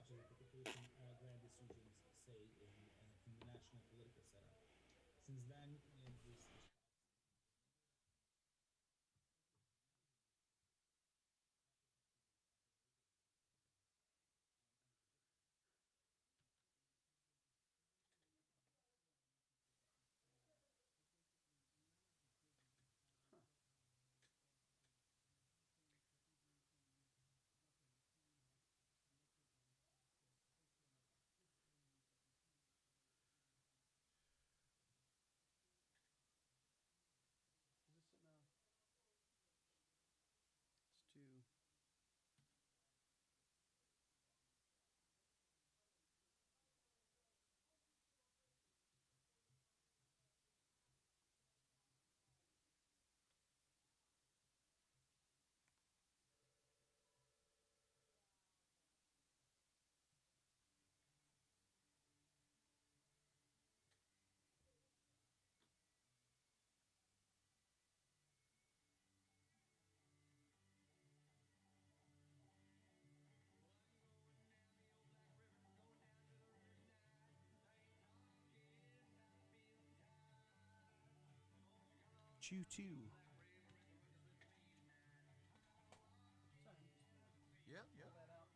much as it typically grant these regions say in the national political setup. Since then, this Huh. Is this in it's to Chew 2. Sorry, I'm just gonna Yeah, yeah. pull that out.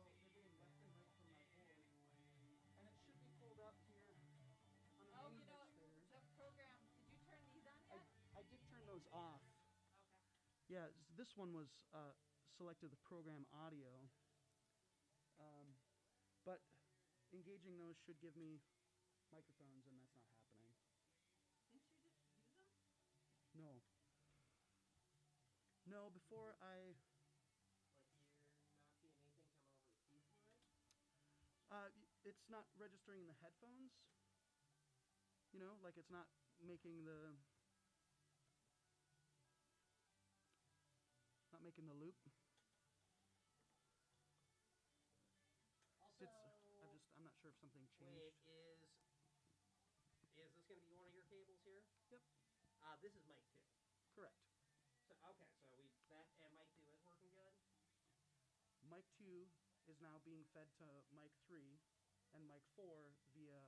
So they're getting left and right from my board, and it should be pulled up here on the main mix there. The program, did you turn these on yet? I did turn those off. Okay. Yeah, this one was selected the program audio, but engaging those should give me microphones, and that's not happening. Didn't you just use them? No. No, before I... Like you're not seeing anything coming over the feed line? It's not registering in the headphones. You know, like it's not making the... Not making the loop. Also, I'm not sure if something changed. wait, is this going to be one of your cables here? Yep. This is mic 2. Correct. So okay, so that and mic 2 is working good. Mic 2 is now being fed to mic 3, and mic 4 via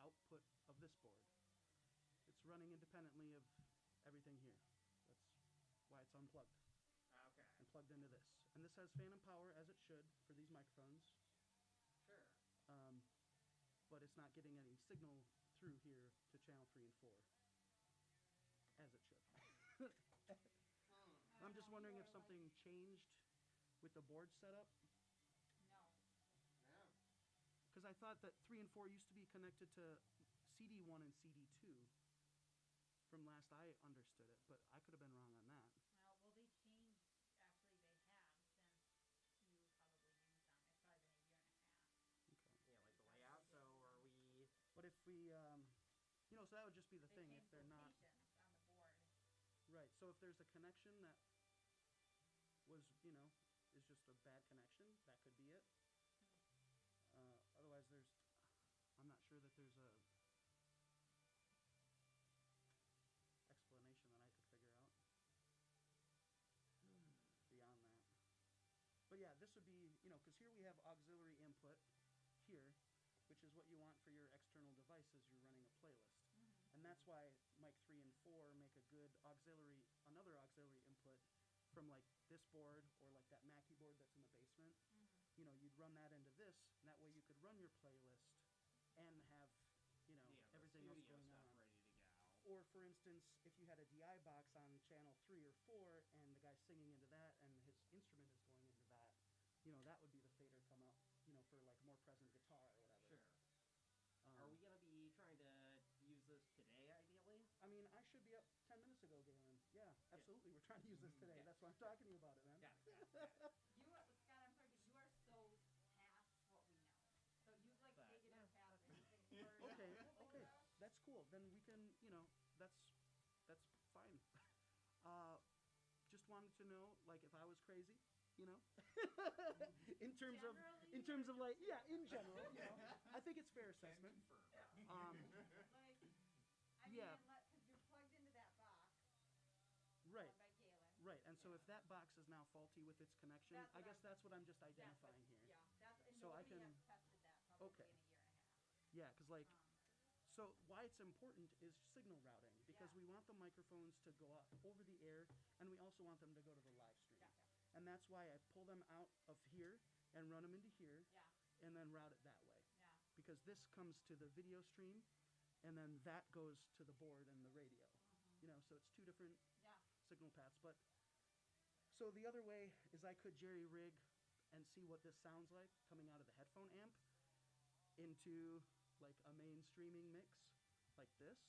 output of this board. It's running independently of everything here. That's why it's unplugged. Okay. And plugged into this. And this has phantom power, as it should, for these microphones. Sure. But it's not getting any signal through here to channel 3 and 4. As it should. I'm just wondering if something changed with the board setup. No. No. Because I thought that 3 and 4 used to be connected to CD1 and CD2. From last I understood it, but I could have been wrong on that. Well, they changed. Actually, they have since you probably used them. It's probably been a year and a half. Okay. Yeah, like the layout. So are we? But if we, so that would just be the thing if they're not. On the board. Right. So if there's a connection that was, is just a bad connection, that could be it. Otherwise, I'm not sure that there's a explanation that I could figure out beyond that. But yeah, this would be, because here we have auxiliary input here, which is what you want for your external devices you're running a playlist. And that's why mic 3 and 4 make a good another auxiliary input from like this board or like that Mackie board that's in the basement, Mm-hmm. you know, you'd run that into this, and that way you could run your playlist and have, you know, Yeah, the everything else studio going stuff on. ready to go. Or for instance, if you had a DI box on channel 3 or 4 and the guy's singing into that and his instrument is going into that, you know, that would be the fader come up, you know, for like more present guitar or whatever. Sure. Are we gonna be trying to use this today, ideally? I mean, I should be up 10 minutes ago, Galen. Yeah, absolutely. We're trying to use this today. Yeah. That's why I'm talking to you about it, man. Got it. You are, Scott, I'm sorry, but you are so past what we know. So you've like But- taken us past anything we're Okay, knowledgeable okay. about. That's cool. Then we can, you know, that's fine. Just wanted to know, like, if I was crazy, you know, in terms of like, yeah, in general, you know, I think it's fair assessment. Like, I mean, Yeah. because you're plugged into that box Right, by Galen. right. And so if that box is now faulty with its connection, That's I what guess that's what I'm just That's what, identifying here. yeah, that's, and So I nobody can- has tested that probably Okay. in a year and a half. Yeah, because like, Um, so why it's important is signal routing, because Yeah. we want the microphones to go up over the air, and we also want them to go to the live stream. yeah, And that's why I pull them out of here and run them into here, yeah, and then route it that way. yeah. Because this comes to the video stream, and then that goes to the board and the radio. You know, so it's two different Yeah. signal paths. But so the other way is I could jerry rig and see what this sounds like coming out of the headphone amp into like a main streaming mix like this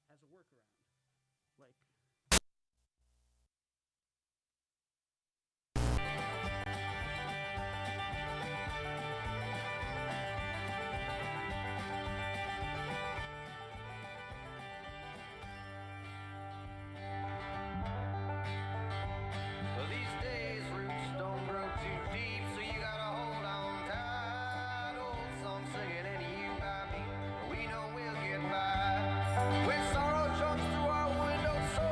as a workaround. Like Well, these days roots don't grow too deep, so you gotta hold on tight. Old song singing and you by me, we know we'll get by. When sorrow jumps through our window, so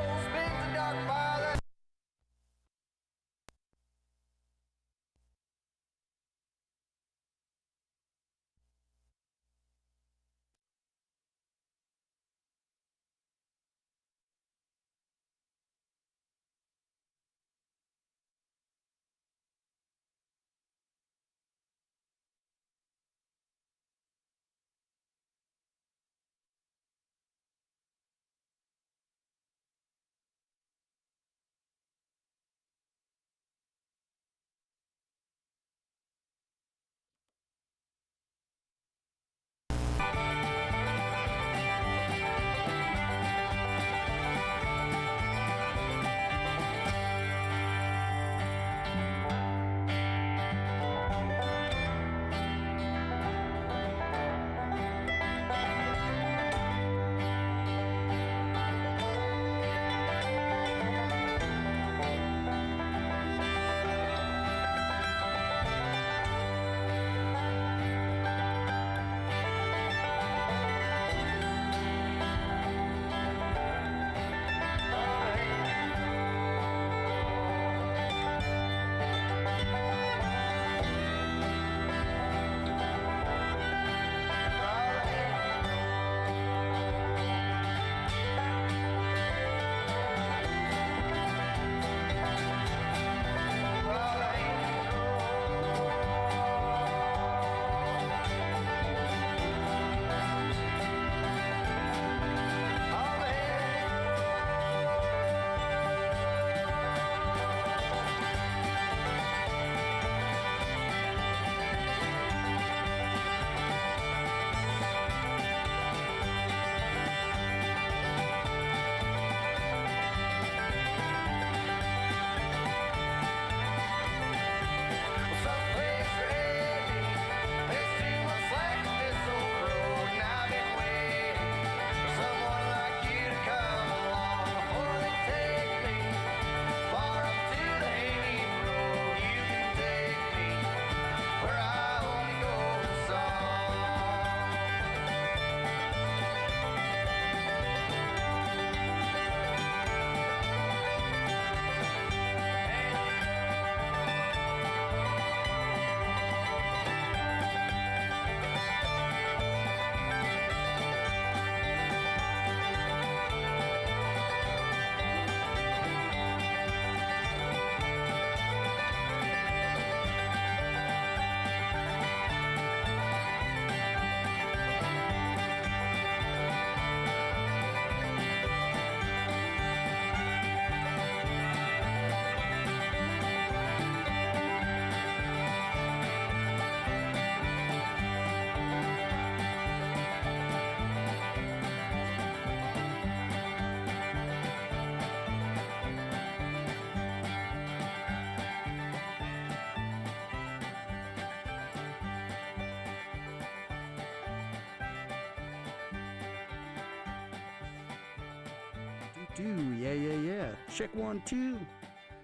do. Yeah. Check 1, 2.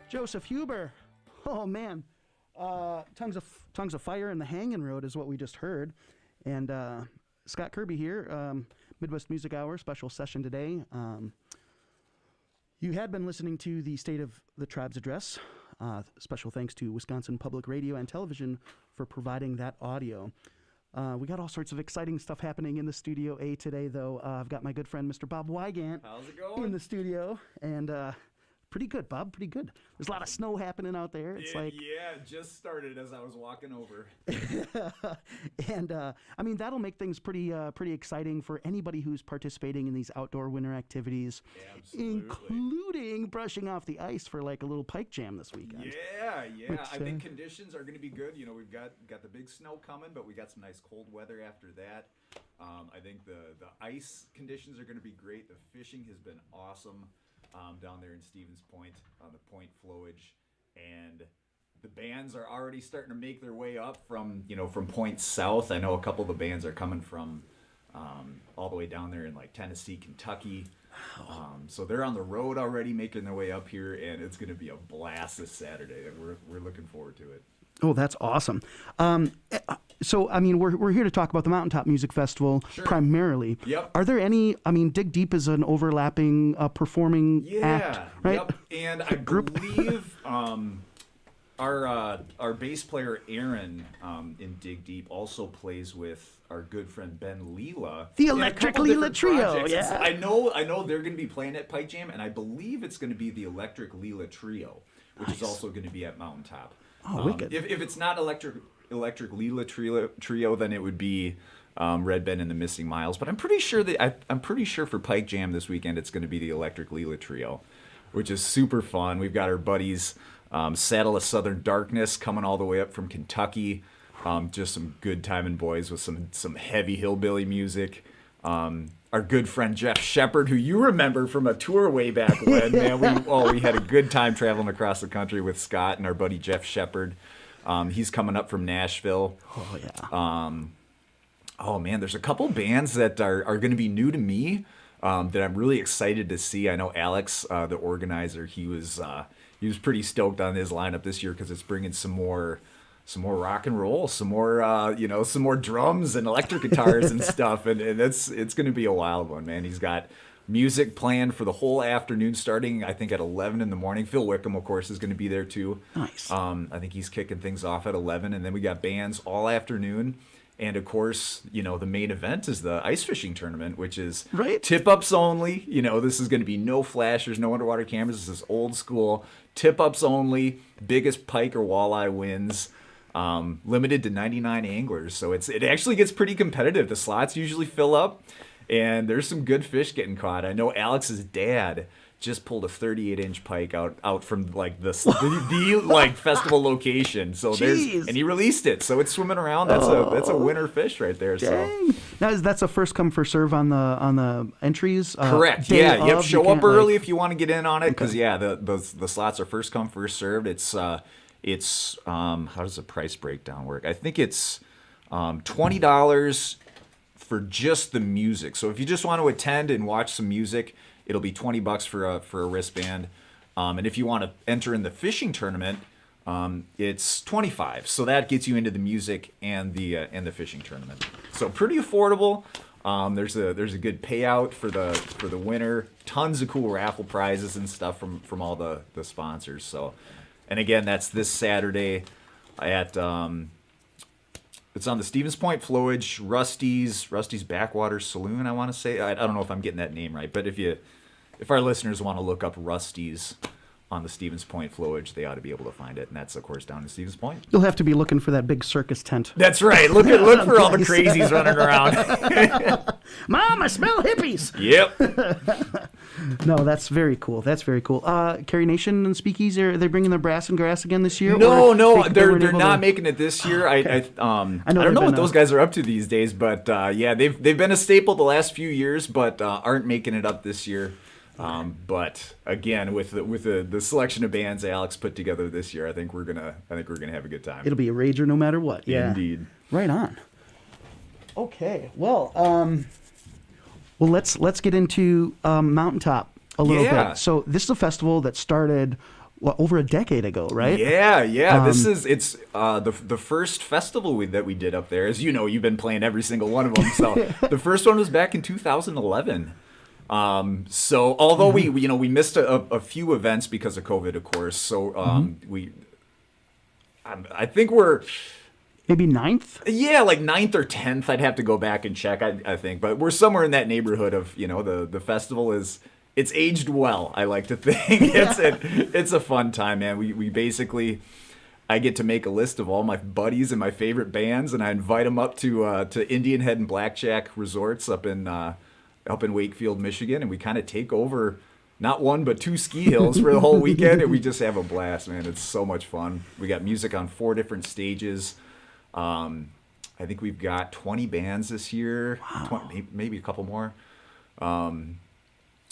Joseph Huber. Oh man, tongues of fire in the hanging road is what we just heard. And Scott Kirby here, Midwest Music Hour special session today. You had been listening to the State of the Tribes address. Special thanks to Wisconsin Public Radio and Television for providing that audio. We got all sorts of exciting stuff happening in the Studio A today, though. I've got my good friend, Mr. Bob Weigandt. How's it going? In the studio. And pretty good, Bob. Pretty good. There's a lot of snow happening out there. It's yeah, it just started as I was walking over. And I mean, that'll make things pretty exciting for anybody who's participating in these outdoor winter activities, including brushing off the ice for like a little pike jam this weekend. Yeah. Which, I think conditions are going to be good. You know, we've got the big snow coming, but we got some nice cold weather after that. I think the ice conditions are going to be great. The fishing has been awesome. Down there in Stevens Point on the point flowage, and the bands are already starting to make their way up from point south. I know a couple of the bands are coming from all the way down there in like Tennessee, Kentucky. So they're on the road already making their way up here, and it's going to be a blast this Saturday. We're looking forward to it. Oh, that's awesome. So, I mean, we're here to talk about the Mountaintop Music Festival primarily. Yep. Are there any, I mean, Dig Deep is an overlapping performing act, right? Yep. And I believe our bass player, Aaron, in Dig Deep also plays with our good friend Ben Lila. The Electric Lila Trio, projects. yeah. I know they're going to be playing at Pike Jam, and I believe it's going to be the Electric Lila Trio, which is also going to be at Mountaintop. Oh, wicked. If it's not Electric Lila Trio, then it would be Red Ben and the Missing Miles. But I'm pretty sure for Pike Jam this weekend it's going to be the Electric Lila Trio, which is super fun. We've got our buddies Saddle of Southern Darkness coming all the way up from Kentucky. Just some good timing boys with some heavy hillbilly music. Our good friend Jeff Shepard, who you remember from a tour way back when, man, we had a good time traveling across the country with Scott and our buddy Jeff Shepard. He's coming up from Nashville. Oh yeah. Oh man, there's a couple bands that are going to be new to me that I'm really excited to see. I know Alex, the organizer, he was pretty stoked on his lineup this year because it's bringing some more rock and roll, some more drums and electric guitars and stuff, and it's going to be a wild one, man. He's got music planned for the whole afternoon, starting I think at 11 in the morning. Phyl Wickham, of course, is going to be there too. Nice. I think he's kicking things off at 11, and then we got bands all afternoon. And of course, the main event is the ice fishing tournament, which is tip-ups only. This is going to be no flashers, no underwater cameras. This is old school, tip-ups only. Biggest pike or walleye wins. Limited to 99 anglers, so it actually gets pretty competitive. The slots usually fill up, and there's some good fish getting caught. I know Alex's dad just pulled a 38-inch pike out from like the like festival location. So and he released it, so it's swimming around. That's a winner fish right there. Dang. So now that's a first come first serve on the entries. Correct. Yeah. Yep. Show up early if you want to get in on it, because the slots are first come first served. It's how does the price breakdown work? I think it's $20 for just the music. So if you just want to attend and watch some music, it'll be $20 for a wristband. And if you want to enter in the fishing tournament, it's $25. So that gets you into the music and the fishing tournament. So pretty affordable. There's a good payout for the winner. Tons of cool raffle prizes and stuff from all the sponsors. So. And again, that's this Saturday at it's on the Stevens Point Flowage, Rusty's Backwater Saloon, I want to say. I don't know if I'm getting that name right, but if our listeners want to look up Rusty's on the Stevens Point Flowage, they ought to be able to find it, and that's of course down in Stevens Point. You'll have to be looking for that big circus tent. That's right. Look for all the crazies running around. Mom, I smell hippies. Yep. No, that's very cool. Carrie Nation and Speakeasy, are they bringing the brass and grass again this year? No, they're not making it this year. Okay. I don't know what those guys are up to these days, but they've been a staple the last few years, but aren't making it up this year. But again, with the selection of bands Alex put together this year, I think we're gonna have a good time. It'll be a rager no matter what. Yeah, indeed. Right on. Okay, well, let's get into Mountaintop. a little Yeah. bit. So this is a festival that started over a decade ago, right? Yeah. It's the first festival that we did up there. As you know, you've been playing every single one of them. So the first one was back in 2011. So although we missed a few events because of COVID, of course. So I think we're maybe 9th. Yeah, like 9th or 10th. I'd have to go back and check. I think, but we're somewhere in that neighborhood of the festival is. It's aged well, I like to think. It's a fun time, man. We basically, I get to make a list of all my buddies and my favorite bands, and I invite them up to Indian Head and Blackjack resorts up in Wakefield, Michigan, and we kind of take over not one but 2 ski hills for the whole weekend, and we just have a blast, man. It's so much fun. We got music on 4 different stages. I think we've got 20 bands this year, wow. 20, maybe a couple more.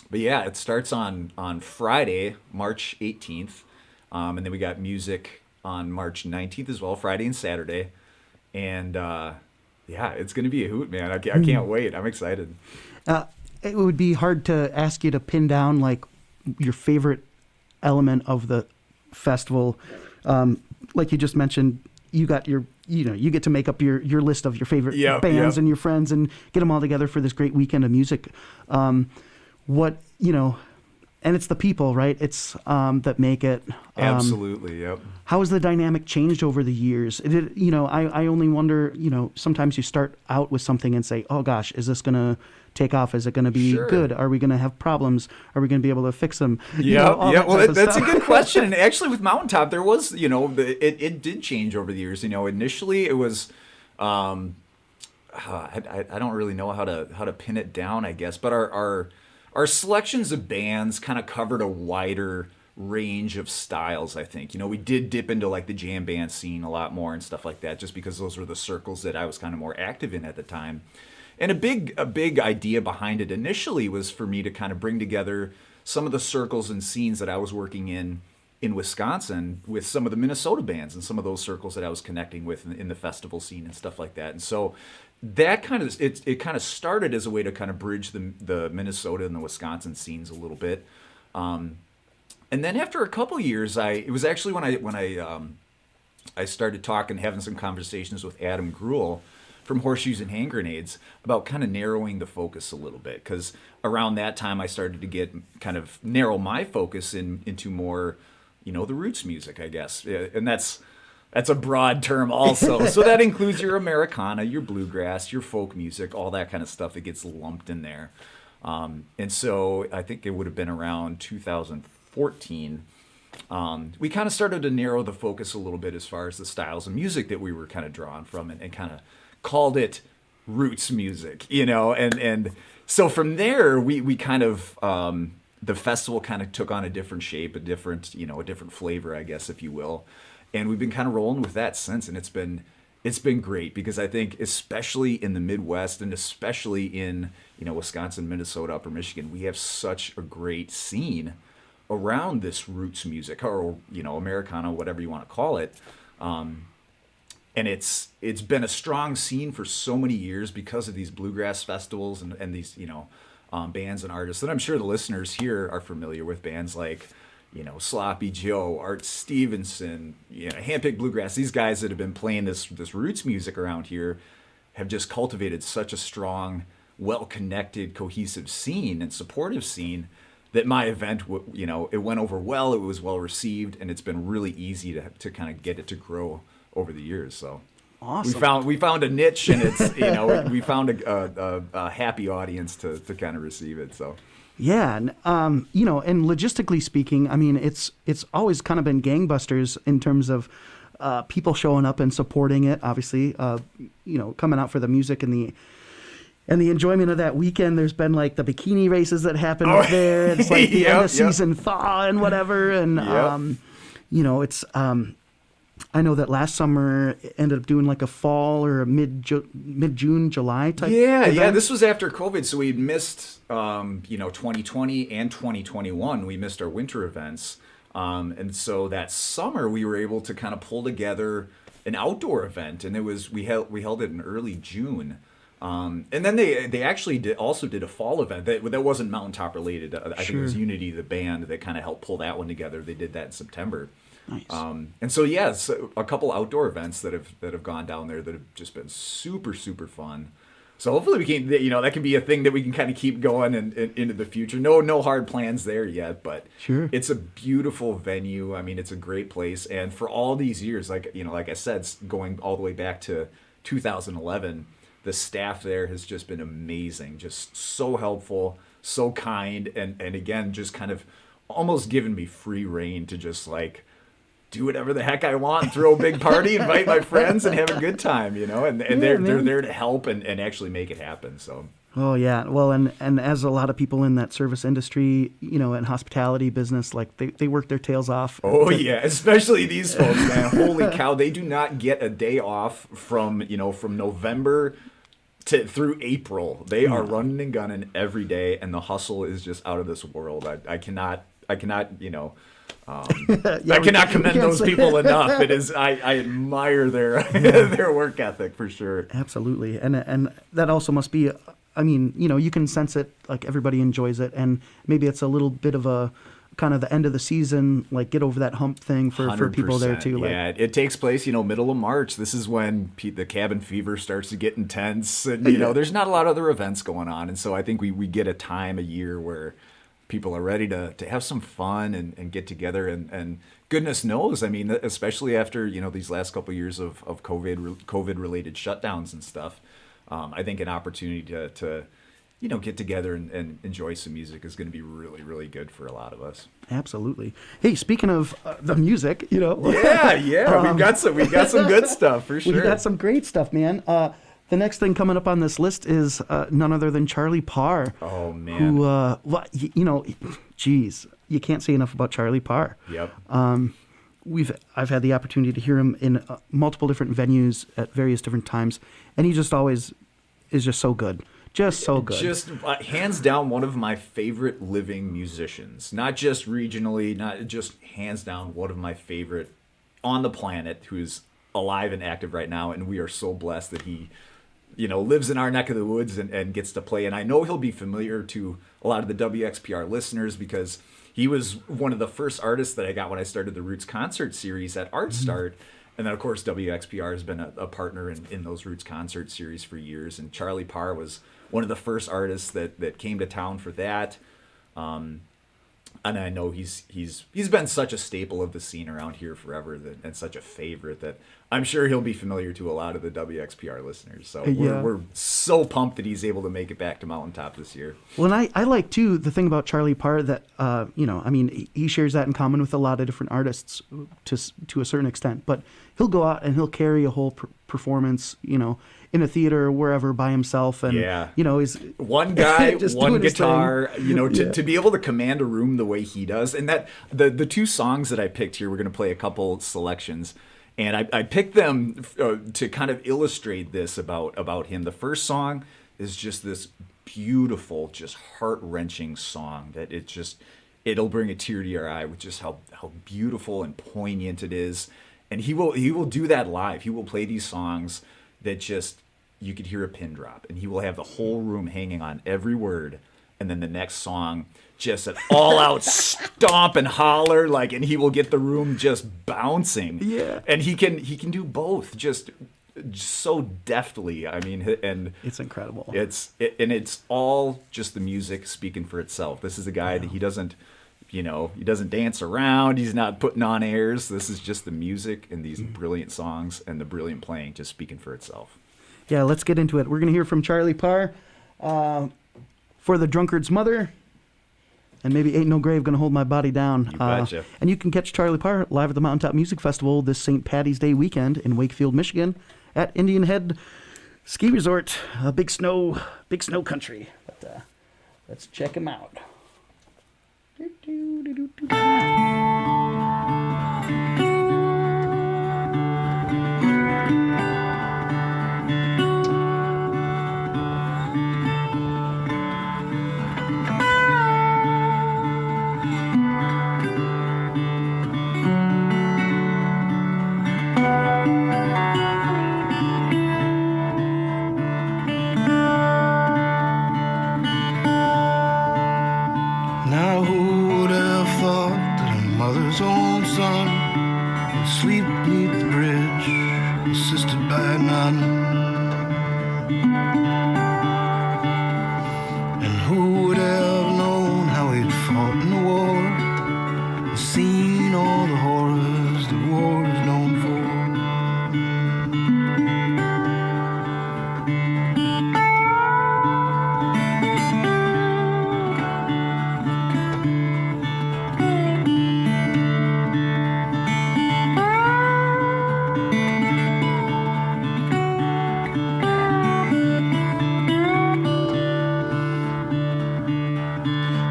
But yeah, it starts on Friday, March 18th, and then we got music on March 19th as well, Friday and Saturday, and yeah, it's going to be a hoot, man. I can't wait. I'm excited. It would be hard to ask you to pin down like your favorite element of the festival. Like you just mentioned, you got you get to make up your list of your favorite bands and your friends and get them all together for this great weekend of music. And it's the people, right? It's that make it. Absolutely, yep. How has the dynamic changed over the years? I only wonder, sometimes you start out with something and say, oh gosh, is this going to take off? Is it going to be good? Are we going to have problems? Are we going to be able to fix them? Well, that's a good question. And actually with Mountaintop, there was, it did change over the years. Initially it was, I don't really know how to pin it down, I guess, but our selections of bands kind of covered a wider range of styles, I think. We did dip into like the jam band scene a lot more and stuff like that, just because those were the circles that I was kind of more active in at the time. And a big idea behind it initially was for me to kind of bring together some of the circles and scenes that I was working in Wisconsin with some of the Minnesota bands and some of those circles that I was connecting with in the festival scene and stuff like that. And so that kind of it kind of started as a way to kind of bridge the Minnesota and the Wisconsin scenes a little bit, and then after a couple years, it was actually when I started having some conversations with Adam Gruel from Horseshoes and Hand Grenades about kind of narrowing the focus a little bit, because around that time I started to narrow my focus into more, the roots music, I guess, and that's a broad term also. So that includes your Americana, your bluegrass, your folk music, all that kind of stuff that gets lumped in there. And so I think it would have been around 2014. We kind of started to narrow the focus a little bit as far as the styles of music that we were kind of drawn from, and kind of called it roots music, and so from there we kind of, the festival kind of took on a different shape, a different flavor, I guess, if you will. And we've been kind of rolling with that since, and it's been great, because I think especially in the Midwest, and especially in Wisconsin, Minnesota, Upper Michigan, we have such a great scene around this roots music, or Americana, whatever you want to call it. And it's been a strong scene for so many years because of these bluegrass festivals and these bands and artists that I'm sure the listeners here are familiar with, bands like Sloppy Joe, Art Stevenson, Handpicked Bluegrass. These guys that have been playing this roots music around here have just cultivated such a strong, well-connected, cohesive scene and supportive scene that my event, it went over well. It was well received, and it's been really easy to kind of get it to grow over the years. So awesome. We found a niche, and it's we found a happy audience to kind of receive it. So. Yeah, and and logistically speaking, I mean, it's always kind of been gangbusters in terms of people showing up and supporting it. Obviously, coming out for the music and the enjoyment of that weekend. There's been like the bikini races that happen up there. It's like the end of season thaw and whatever, and it's. I know that last summer it ended up doing like a fall or a mid-June, July type. Yeah. This was after COVID, so we missed 2020 and 2021. We missed our winter events, and so that summer we were able to kind of pull together an outdoor event, and we held it in early June. And then they actually also did a fall event that wasn't Mountaintop related. I think it was Unity, the band, that kind of helped pull that one together. They did that in September. Nice. And so yeah, so a couple outdoor events that have gone down there that have just been super fun. So hopefully we can, that can be a thing that we can kind of keep going and into the future. No hard plans there yet, but sure, it's a beautiful venue. I mean, it's a great place, and for all these years, like I said, going all the way back to 2011, the staff there has just been amazing, just so helpful, so kind, and again, just kind of almost given me free reign to just like do whatever the heck I want and throw a big party, invite my friends, and have a good time, and they're there to help and actually make it happen. So. Oh yeah, well, and as a lot of people in that service industry, and hospitality business, like they work their tails off. Oh yeah, especially these folks, man. Holy cow, they do not get a day off from November through April. They are running and gunning every day, and the hustle is just out of this world. I cannot I cannot commend those people enough. It is I admire their their work ethic for sure. Absolutely, and that also must be. I mean, you can sense it. Like everybody enjoys it, and maybe it's a little bit of a kind of the end of the season, like get over that hump thing for people there too. Like, yeah, it takes place, middle of March. This is when the cabin fever starts to get intense, and there's not a lot of other events going on, and so I think we get a time a year where people are ready to have some fun and get together, and goodness knows, I mean, especially after these last couple of years of COVID related shutdowns and stuff, I think an opportunity to get together and enjoy some music is going to be really, really good for a lot of us. Absolutely. Hey, speaking of the music, Yeah, we got some good stuff for sure. We got some great stuff, man. The next thing coming up on this list is none other than Charlie Parr. Oh man. Who, geez, you can't say enough about Charlie Parr. Yep. I've had the opportunity to hear him in multiple different venues at various different times, and he just always is just so good. Just so good. Just hands down one of my favorite living musicians. Not just regionally, not just hands down one of my favorite on the planet who's alive and active right now. And we are so blessed that he, lives in our neck of the woods and gets to play. And I know he'll be familiar to a lot of the WXPR listeners because he was one of the first artists that I got when I started the Roots concert series at Art Start. And then, of course, WXPR has been a partner in those Roots concert series for years. And Charlie Parr was one of the first artists that came to town for that. And I know he's been such a staple of the scene around here forever and such a favorite that I'm sure he'll be familiar to a lot of the WXPR listeners. So we're so pumped that he's able to make it back to Mountaintop this year. Well, and I like, too, the thing about Charlie Parr that, he shares that in common with a lot of different artists to a certain extent. But he'll go out and he'll carry a whole performance, in a theater or wherever by himself. And, he's one guy, one guitar, to be able to command a room the way he does. And that the two songs that I picked here, we're going to play a couple selections. And I picked them to kind of illustrate this about him. The first song is just this beautiful, just heart-wrenching song that it'll bring a tear to your eye with just how beautiful and poignant it is. And he will do that live. He will play these songs that just you could hear a pin drop, and he will have the whole room hanging on every word. And then the next song, just an all-out stomp and holler, and he will get the room just bouncing. Yeah, and he can do both, just so deftly. I mean, and it's incredible. It's all just the music speaking for itself. This is a guy that he doesn't dance around. He's not putting on airs. This is just the music and these brilliant songs and the brilliant playing just speaking for itself. Yeah, let's get into it. We're going to hear from Charlie Parr. For the Drunkard's Mother, and maybe Ain't No Grave Gonna Hold My Body Down. You betcha. And you can catch Charlie Parr live at the Mountaintop Music Festival this St. Patty's Day weekend in Wakefield, Michigan at Indian Head Ski Resort. Big snow country. But let's check him out. And who would have known how he'd fought in the war, seen all the horrors the war is known for.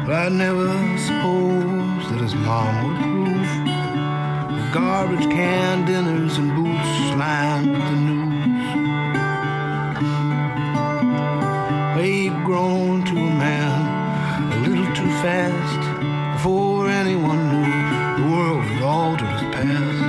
But I never supposed that his mom would approve of garbage can dinners and boots lined with the news. He'd grown to a man a little too fast before anyone knew the world had altered his past.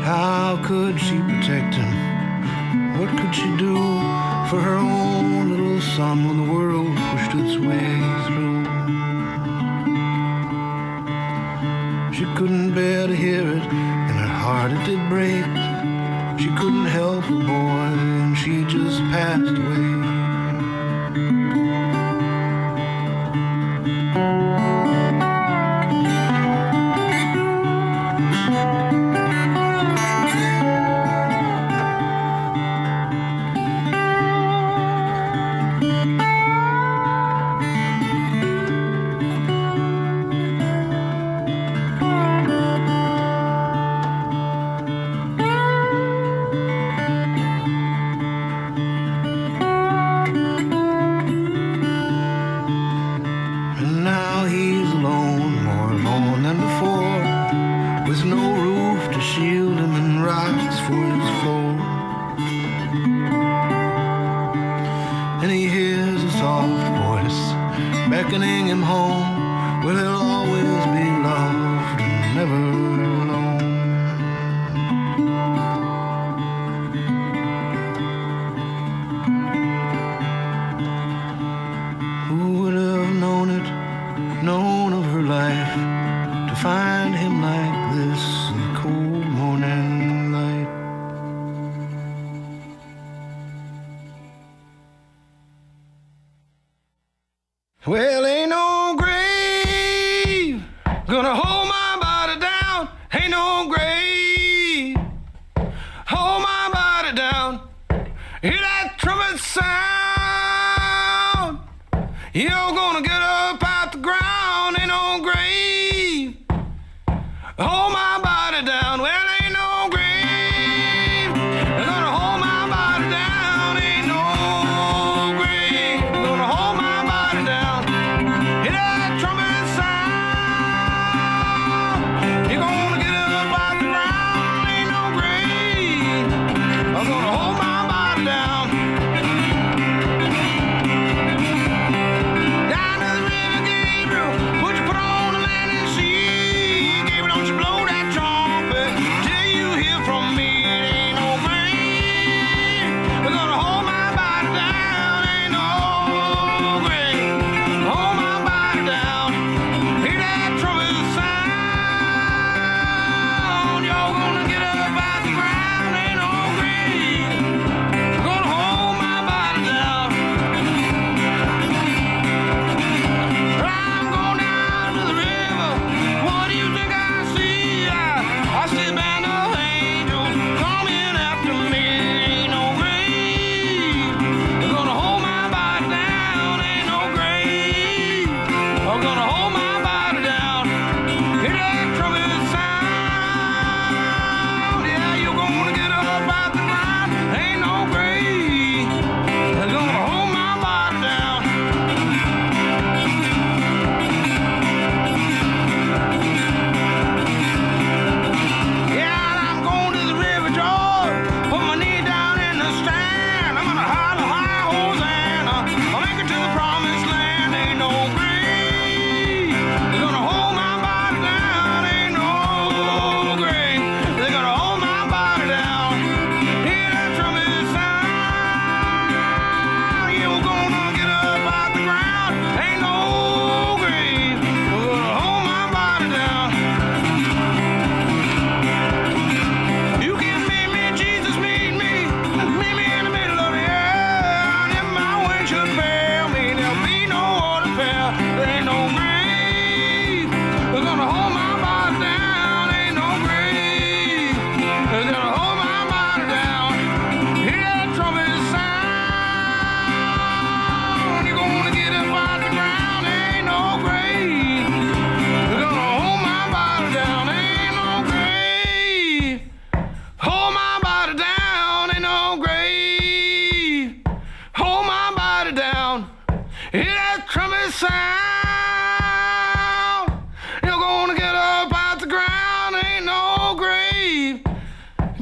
How could she protect him? What could she do for her own little son when the world pushed its way through? She couldn't bear to hear it, and her heart it did break. She couldn't help her boy, and she just passed away. And now he's alone, more alone than before, with no roof to shield him and rocks for his floor. And he hears a soft voice beckoning him home, where he'll always be loved and never alone. Who would have known it, known of her life, to find him like this in the cold morning light? Well, ain't no grave gonna hold my body down. Ain't no grave hold my body down. Hear that trumpet sound? You're gonna get up out the ground. Ain't no grave hold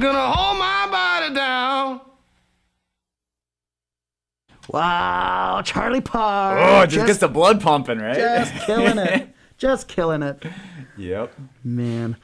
Gonna hold my body down. Wow, Charlie Parr. Oh, just gets the blood pumping, right? Just killing it. Just killing it. Yep. Man.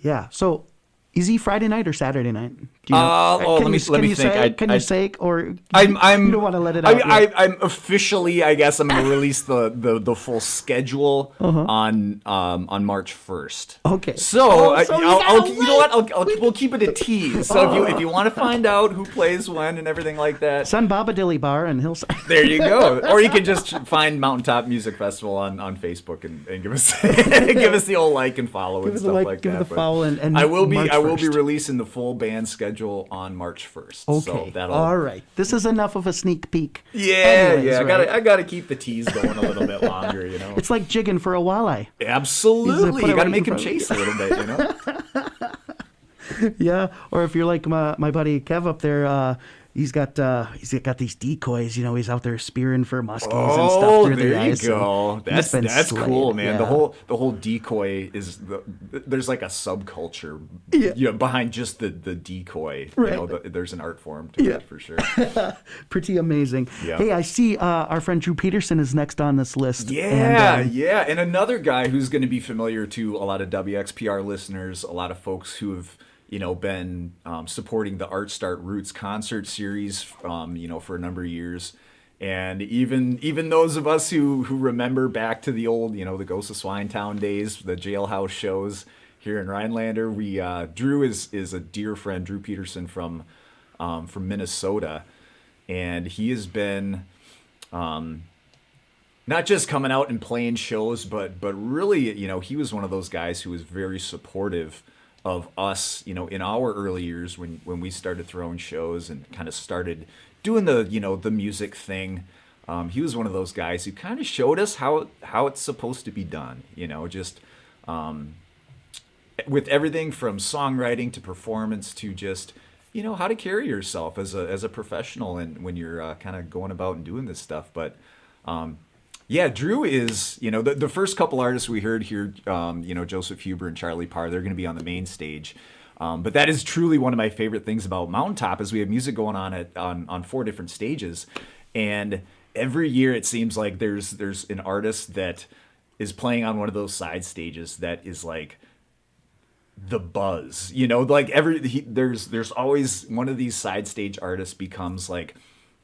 Yeah. So, is he Friday night or Saturday night? Do you know? Let me think. Can you say, or you I'm don't want to let it out yet? I'm officially, I guess, I'm going to release the full schedule on March 1st. Okay. So, so you know what? We'll keep it a tease. So if you want to find out who plays when and everything like that, Send Bob a Dilly Bar and he'll. there you go. Or you can just find Mountaintop Music Festival on Facebook and give us give us the old like and follow and stuff like give that. it a But follow and I will be March 1st. releasing the full band schedule on March 1st. Okay. So All right. This is enough of a sneak peek. Yeah, Anyways, yeah. right? I gotta keep the tease going a little bit longer, you know. It's like jigging for a walleye. Absolutely. put it You gotta right make in him front. chase a little bit, you know. Yeah. Or if you're like my buddy Kev up there, he's got these decoys. You know, he's out there spearing for muskies and stuff through the there you ice. go. That's That's cool, man. Yeah. The whole decoy is there's like a subculture, Yeah. you know, behind just the decoy. Right. You know, there's an art form to it for sure. Pretty amazing. Yeah. Hey, I see our friend Drew Peterson is next on this list. Yeah, And, yeah. And another guy who's going to be familiar to a lot of WXPR listeners, a lot of folks who have, you know, been supporting the Art Start Roots concert series, you know, for a number of years. And even those of us who remember back to the old, you know, the Ghost of Swinetown days, the jailhouse shows here in Rhinelander, Drew is a dear friend, Drew Peterson from Minnesota. And he has been not just coming out and playing shows, but really, you know, he was one of those guys who was very supportive of us, you know, in our early years when we started throwing shows and kind of started doing the, you know, the music thing. He was one of those guys who kind of showed us how it's supposed to be done, you know, just with everything from songwriting to performance to just, you know, how to carry yourself as a professional and when you're kind of going about and doing this stuff. But yeah, Drew is, you know, the first couple artists we heard here, you know, Joseph Huber and Charlie Parr, they're going to be on the main stage. But that is truly one of my favorite things about Mountaintop is we have music going on on 4 different stages. And every year it seems like there's an artist that is playing on one of those side stages that is like the buzz, you know, like there's always one of these side stage artists becomes like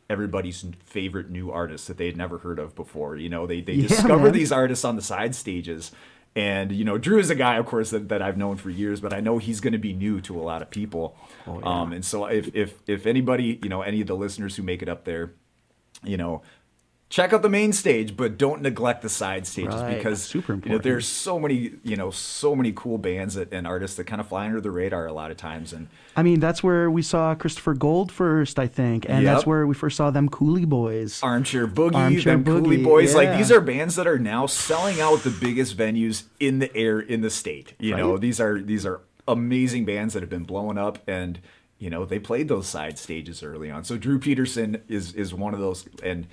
everybody's favorite new artist that they had never heard of before. You know, they discover these artists on the side stages. And, you know, Drew is a guy, of course, that I've known for years, but I know he's going to be new to a lot of people. Oh, yeah. And so if anybody, you know, any of the listeners who make it up there, you know, check out the main stage, but don't neglect the side stages because super important. You know, there's so many cool bands and artists that kind of fly under the radar a lot of times. And I mean, that's where we saw Christopher Gold first, I think, and that's where we first saw them Coolie Boys, Armchair Boogie, them Coolie Boys. Yeah. Like these are bands that are now selling out the biggest venues in the state. You know, these are amazing bands that have been blowing up and. You know, they played those side stages early on. So Drew Peterson is one of those, and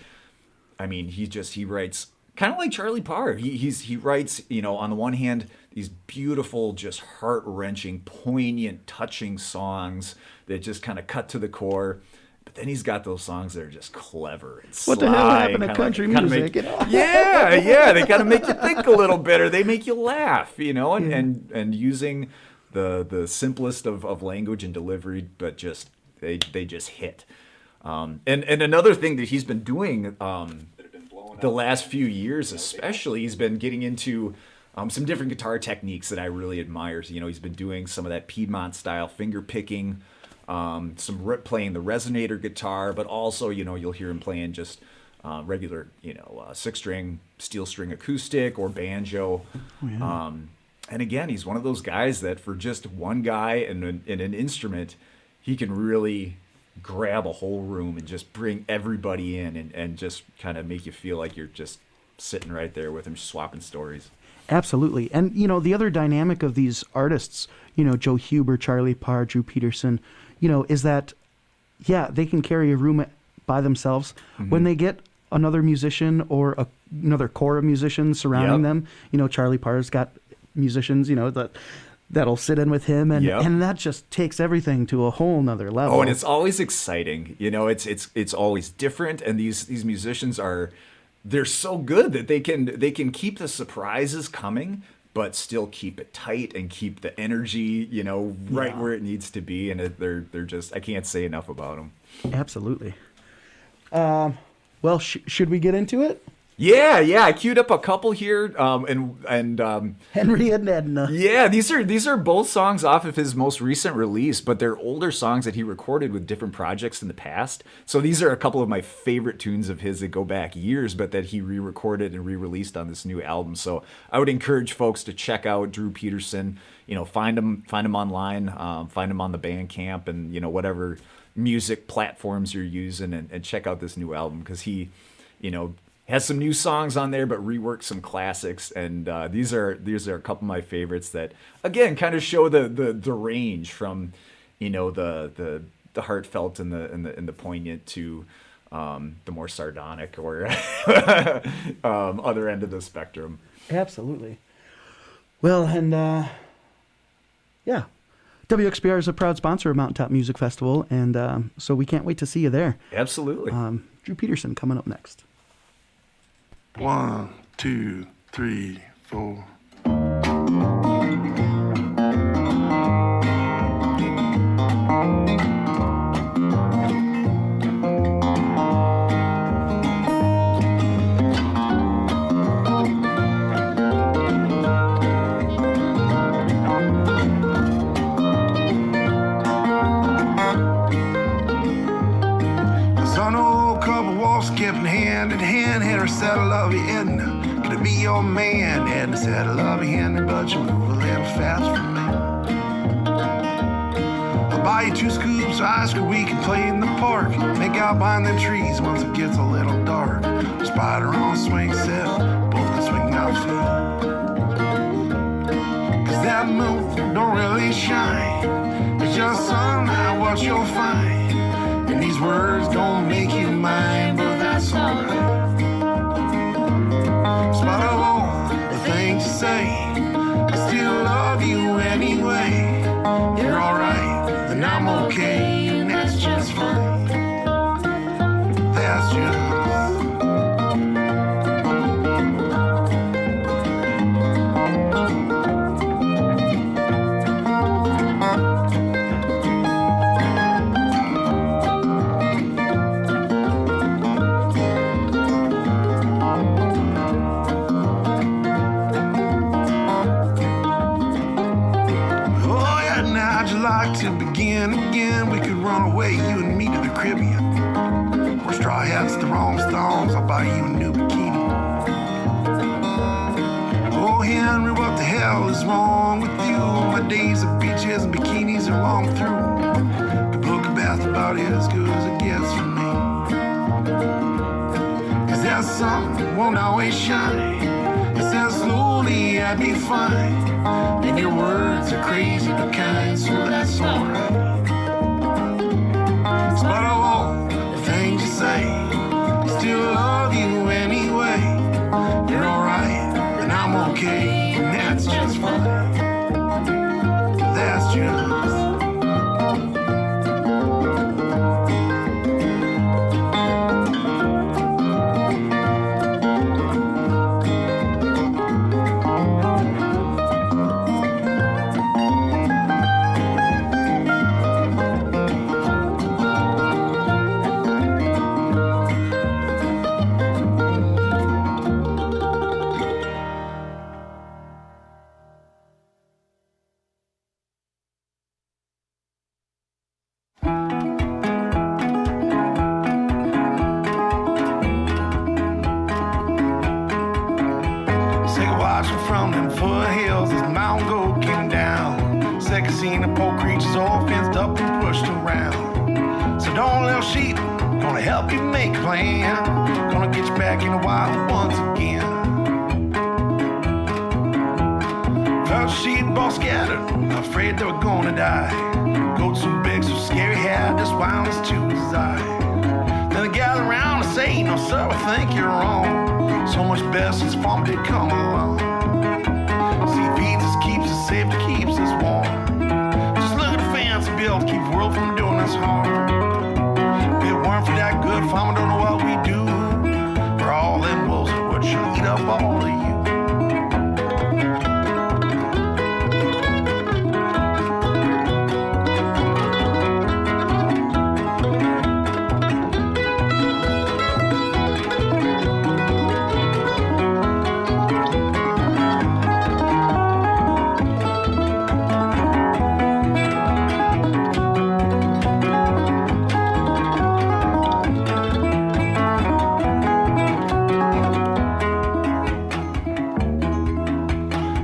I mean, he writes kind of like Charlie Parr. He writes, you know, on the one hand, these beautiful, just heart-wrenching, poignant, touching songs that just kind of cut to the core. But then he's got those songs that are just clever and sly. What the hell happened to country music? Yeah, they kind of make you think a little bit, or they make you laugh, you know, and using the simplest of language and delivery, but just they just hit. And another thing that he's been doing the last few years, especially, he's been getting into some different guitar techniques that I really admire. So, you know, he's been doing some of that Piedmont style finger picking, playing the resonator guitar, but also, you know, you'll hear him playing just regular, you know, 6-string, steel string acoustic or banjo. Oh, yeah. And again, he's one of those guys that for just one guy and an instrument, he can really grab a whole room and just bring everybody in and just kind of make you feel like you're just sitting right there with him swapping stories. Absolutely. And, you know, the other dynamic of these artists, you know, Joe Huber, Charlie Parr, Drew Peterson, you know, is that, yeah, they can carry a room by themselves. Mm-hmm. When they get another musician or another core of musicians surrounding them, you know, Charlie Parr's got musicians, that'll sit in with him, and that just takes everything to a whole nother level. Oh, and it's always exciting. It's always different, and these musicians they're so good that they can keep the surprises coming, but still keep it tight and keep the energy, right where it needs to be. And they're just, I can't say enough about them. Absolutely. Well, should we get into it? Yeah. I queued up a couple here, and Henry and Edna. Yeah, these are both songs off of his most recent release, but they're older songs that he recorded with different projects in the past. So these are a couple of my favorite tunes of his that go back years, but that he re-recorded and re-released on this new album. So I would encourage folks to check out Drew Peterson. Find him online, find him on the Bandcamp, and whatever music platforms you're using, and check out this new album, because he, has some new songs on there, but reworked some classics, and these are a couple of my favorites that, again, kind of show the range from, the heartfelt and the poignant to the more sardonic or other end of the spectrum. Absolutely. Well, and WXBR is a proud sponsor of Mountaintop Music Festival, and so we can't wait to see you there. Absolutely. Drew Peterson coming up next. 1, 2, 3, 4. Skipping hand in hand, Henry said, I love you, Edna. Could I be your man? Edna said, I love you, Henry, but you move a little fast for me. I'll buy you 2 scoops of ice cream, we can play in the park. Make out behind them trees once it gets a little dark. Spider on a swing set, both can swing our feet. Cause that moon don't really shine. It's just sunlight, what you'll find. And these words don't make you mine, but that's alright. In spite of all the things you say, I still love you anyway. You're alright, then I'm okay, and that's just fine. That's just to begin again. We could run away, you and me, to the Caribbean. Wear straw hats, the wrong stones, I'll buy you a new bikini. Oh, Henry, what the hell is wrong with you? My days of beaches and bikinis are long through. The book of bath about as good as it gets from me. Cause that sun won't always shine. It says slowly I'd be fine. And your words are crazy but kind, so that's alright. In spite of all the things you say, I still love you anyway. You're alright, and I'm okay, and that's just fine. That's just come along. See, feeds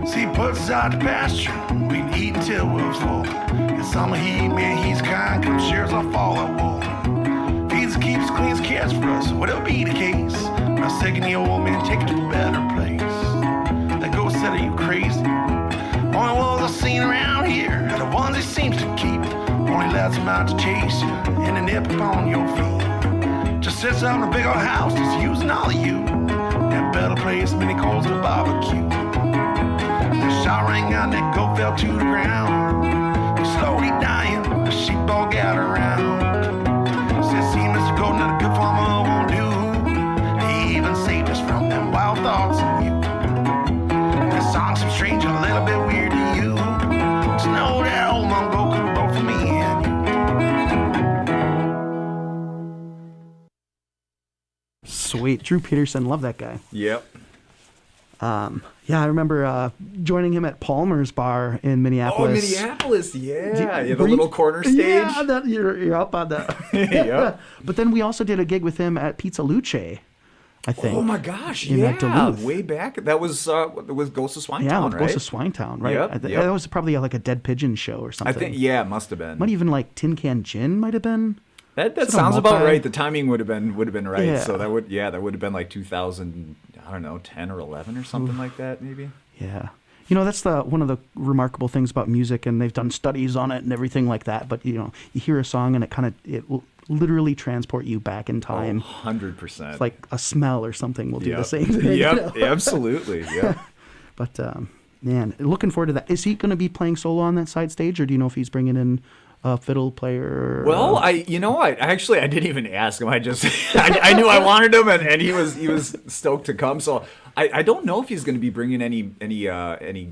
See, he puts out the pasture, we can eat until we're full. In summer heat, man, he's kind, come shares off all our wool. Feeds, keeps, cleans, cares for us, whatever be the case. Now second the old man, take it to a better place. That ghost said, are you crazy? Only wolves I've seen around here are the ones he seems to keep. Only lets him out to chase you and a nip upon your feet. Just sits up in a big old house, just using all of you. That better place, many calls it a barbecue. The shot rang out, that goat fell to the ground. He's slowly dying, the sheepdog got around. Says, see, Mr. Goat, not a good farmer won't do. He even saved us from them wild thoughts of you. This song seems strange and a little bit weird to you. Just know that old Mom Goat could have broke for me and you. Sweet. Drew Peterson, love that guy. Yep. Yeah, I remember joining him at Palmer's Bar in Oh, Minneapolis. Minneapolis, yeah. The were you- little corner stage. Yeah, you're up on that. Yep. But then we also did a gig with him at Pizza Luce, I think. Oh my gosh, In yeah. Duluth. Way back. That was Ghost of Swinetown, Yeah, with right? Ghost of Swinetown, right? Yep, yep. That was probably like a Dead Pigeon show or I something. think, yeah, it must have been. Might even like Tin Can Gin might have been. That Is it a sounds about multi- right. The timing would have been right. Yeah. So that would have been like 2000, I don't know, 10 or 11 or something like that, maybe. Yeah. You know, that's one of the remarkable things about music, and they've done studies on it and everything like that. But, you know, you hear a song and it will literally transport you back in time. 100%. It's like a smell or something will do the Yep. same thing. you Yep, know? absolutely. Yeah. But, man, looking forward to that. Is he going to be playing solo on that side stage, or do you know if he's bringing in a fiddle player? Well, I didn't even ask him. I just I knew I wanted him, and he was stoked to come. So I don't know if he's going to be bringing any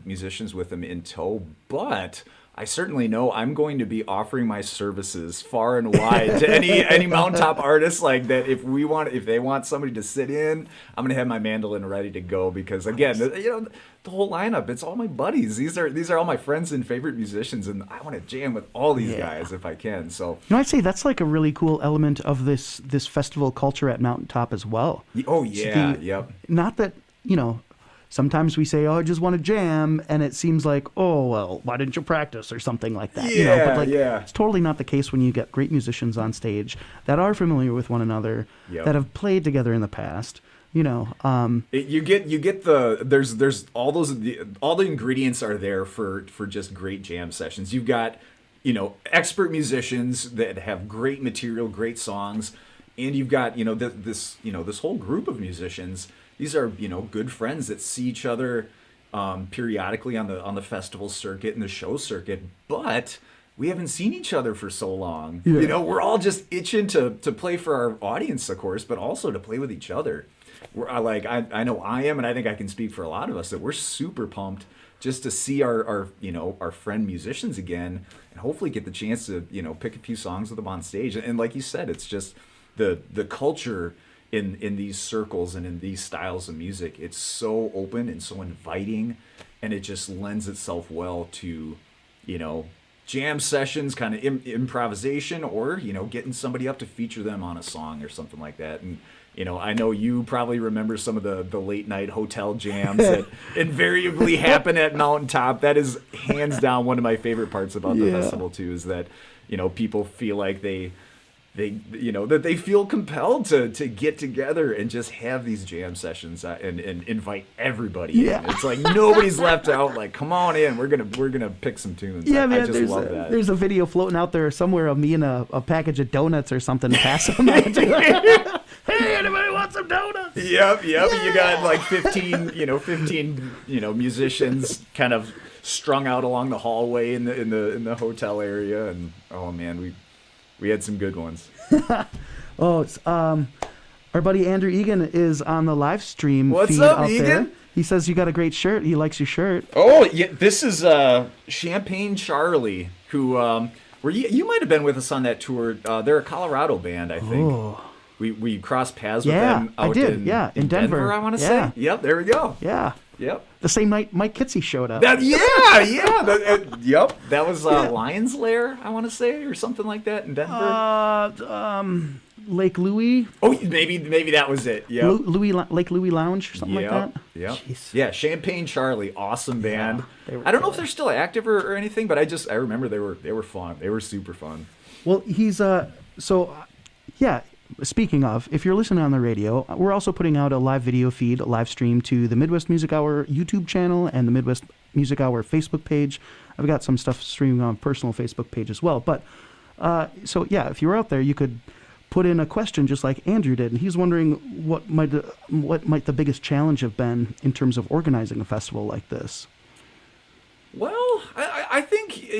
musicians with him in tow, but I certainly know I'm going to be offering my services far and wide to any mountaintop artists like that. If they want somebody to sit in, I'm going to have my mandolin ready to go, because again, the whole lineup, it's all my buddies. These are all my friends and favorite musicians, and I want to jam with all these guys if I can. So, You know, I'd say that's like a really cool element of this festival culture at Mountaintop as well. oh yeah, yep. Not that, you know, sometimes we say, oh, I just want to jam, and it seems like, oh, well, why didn't you practice or something like that? You know, but like, yeah. it's totally not the case when you get great musicians on stage that are familiar with one another, Yep. that have played together in the past. You know, You get there's all the ingredients are there for just great jam sessions. You've got, you know, expert musicians that have great material, great songs, and you've got, you know, this whole group of musicians. These are, you know, good friends that see each other periodically on the festival circuit and the show circuit, but we haven't seen each other for so long. Yeah. You know, we're all just itching to play for our audience, of course, but also to play with each other. I know I am, and I think I can speak for a lot of us, that we're super pumped just to see our friend musicians again, and hopefully get the chance to, you know, pick a few songs with them on stage. And like you said, it's just the culture in these circles and in these styles of music. It's so open and so inviting, and it just lends itself well to, you know, jam sessions, kind of improvisation, or, you know, getting somebody up to feature them on a song or something like that. And, you know, I know you probably remember some of the late night hotel jams that invariably happen at Mountaintop. That is hands down one of my favorite parts about the festival too, is that, you know, people feel like they feel compelled to get together and just have these jam sessions and invite everybody Yeah. in. It's like nobody's left out. Like, come on in, we're gonna pick some tunes. yeah, man, I just love that. there's a video floating out there somewhere of me and a package of donuts or something passing. Hey, anybody want some donuts? Yep. You got like 15 musicians kind of strung out along the hallway in the hotel area, and oh man, we had some good ones. Oh, it's, our buddy Andrew Egan is on the live stream. What's feed up, out Egan? there. He says you got a great shirt. He likes your shirt. Oh yeah, this is Champagne Charlie, who you might have been with us on that tour. They're a Colorado band, I think. Oh. We crossed paths Yeah, with them I out did. in, Yeah, in Denver, Denver. I want to Yeah. say. Yep, there we go. Yeah. Yep. The same night Mike Kitsy showed up. Yep. That was Lion's Lair, I want to say, or something like that in Denver. Lake Louie. Oh, maybe that was it. Yeah. Lake Louie Lounge or something like that. Yeah. Jeez. Yeah. Champagne Charlie, awesome band. they were I don't know if killer. they're still active or anything, but I remember they were fun. They were super fun. Well, he's yeah. Speaking of, if you're listening on the radio, we're also putting out a live video feed, a live stream to the Midwest Music Hour YouTube channel and the Midwest Music Hour Facebook page. I've got some stuff streaming on personal Facebook page as well. But so yeah, if you were out there, you could put in a question just like Andrew did, and he's wondering what might the biggest challenge have been in terms of organizing a festival like this. Well, I think,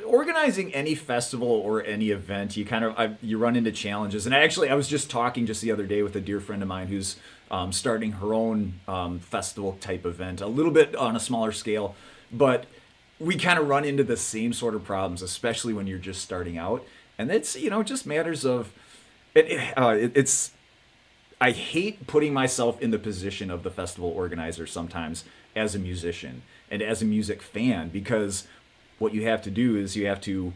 organizing any festival or any event, you run into challenges. And I was just talking just the other day with a dear friend of mine who's starting her own festival type event, a little bit on a smaller scale, but we kind of run into the same sort of problems, especially when you're just starting out. And it's, just matters of, I hate putting myself in the position of the festival organizer sometimes as a musician and as a music fan, because what you have to do is you have to,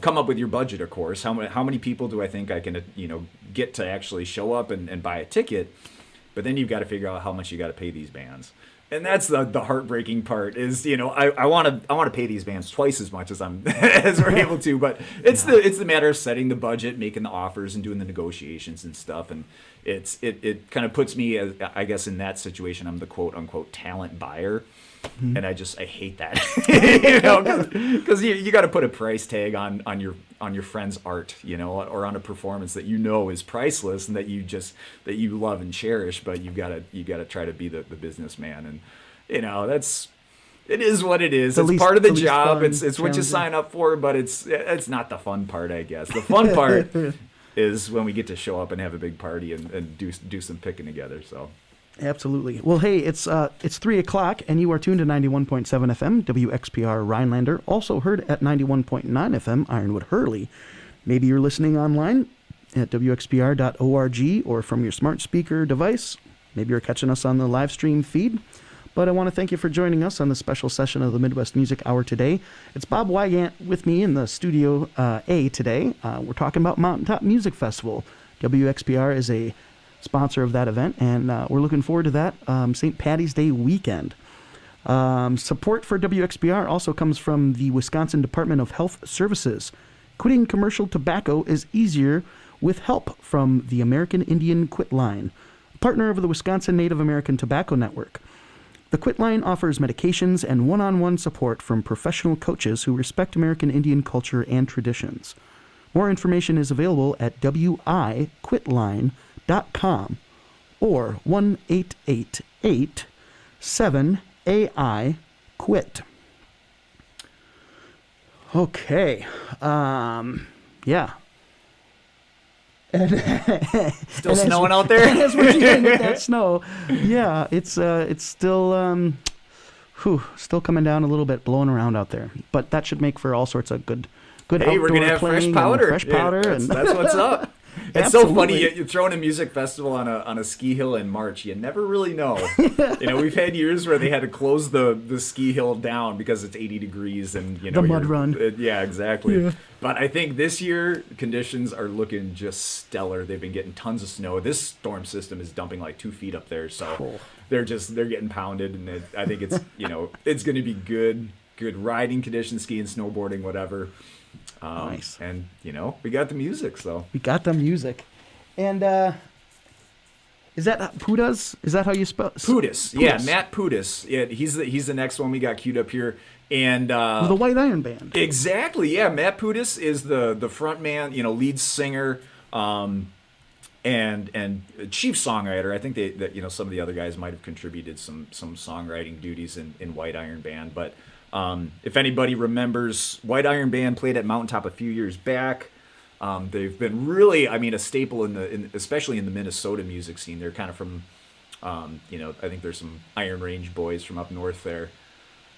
come up with your budget, of course. How many people do I think I can, get to actually show up and buy a ticket? But then you've got to figure out how much you got to pay these bands. And that's the heartbreaking part is, I want to pay these bands twice as much as as we're able to, but it's the matter of setting the budget, making the offers and doing the negotiations and stuff. And it kind of puts me, I guess, in that situation. I'm the quote unquote talent buyer. Mm-hmm. And I hate that, because you got to put a price tag on your friend's art, or on a performance that is priceless and that you love and cherish. But you got to try to be the businessman, and it is what it is. It's part of the job. It's what you sign up for, but it's not the fun part, I guess. The fun part is when we get to show up and have a big party and do some picking together. So. Absolutely. Well, hey, it's 3:00, and you are tuned to 91.7 FM, WXPR Rhinelander, also heard at 91.9 FM, Ironwood Hurley. Maybe you're listening online at wxpr.org or from your smart speaker device. Maybe you're catching us on the live stream feed. But I want to thank you for joining us on the special session of the Midwest Music Hour today. It's Bob Weigandt with me in the Studio A today. We're talking about Mountaintop Music Festival. WXPR is a sponsor of that event, and we're looking forward to that St. Patty's Day weekend. Support for WXPR also comes from the Wisconsin Department of Health Services. Quitting commercial tobacco is easier with help from the American Indian Quit Line, a partner of the Wisconsin Native American Tobacco Network. The Quit Line offers medications and one-on-one support from professional coaches who respect American Indian culture and traditions. More information is available at wiquitline.com or 1-888-7AI-QUIT. Okay. Yeah. Still snowing out there? As we're dealing with that snow, yeah, it's still still coming down a little bit, blowing around out there. But that should make for all sorts of good hey, outdoor we're gonna have fresh powder. That's what's up. It's so funny. You're throwing a music festival on a ski hill in March. You never really know. We've had years where they had to close the ski hill down because it's 80 degrees and the mud run. Yeah, exactly. Yeah. But I think this year conditions are looking just stellar. They've been getting tons of snow. This storm system is dumping like 2 feet up there, so they're getting pounded. And I think it's it's going to be good riding conditions, skiing, snowboarding, whatever. Nice. And, we got the music, so. We got the music. And, is that Pudas? Is that how you spell? Pudas. Yeah, Matt Pudas. Yeah, he's the next one we got queued up here. And the White Iron Band. Exactly, yeah. Matt Pudas is the front man, lead singer, and chief songwriter. I think that some of the other guys might have contributed some songwriting duties in White Iron Band, but if anybody remembers, White Iron Band played at Mountaintop a few years back. They've been really, a staple especially in the Minnesota music scene. They're kind of from, I think there's some Iron Range boys from up north there.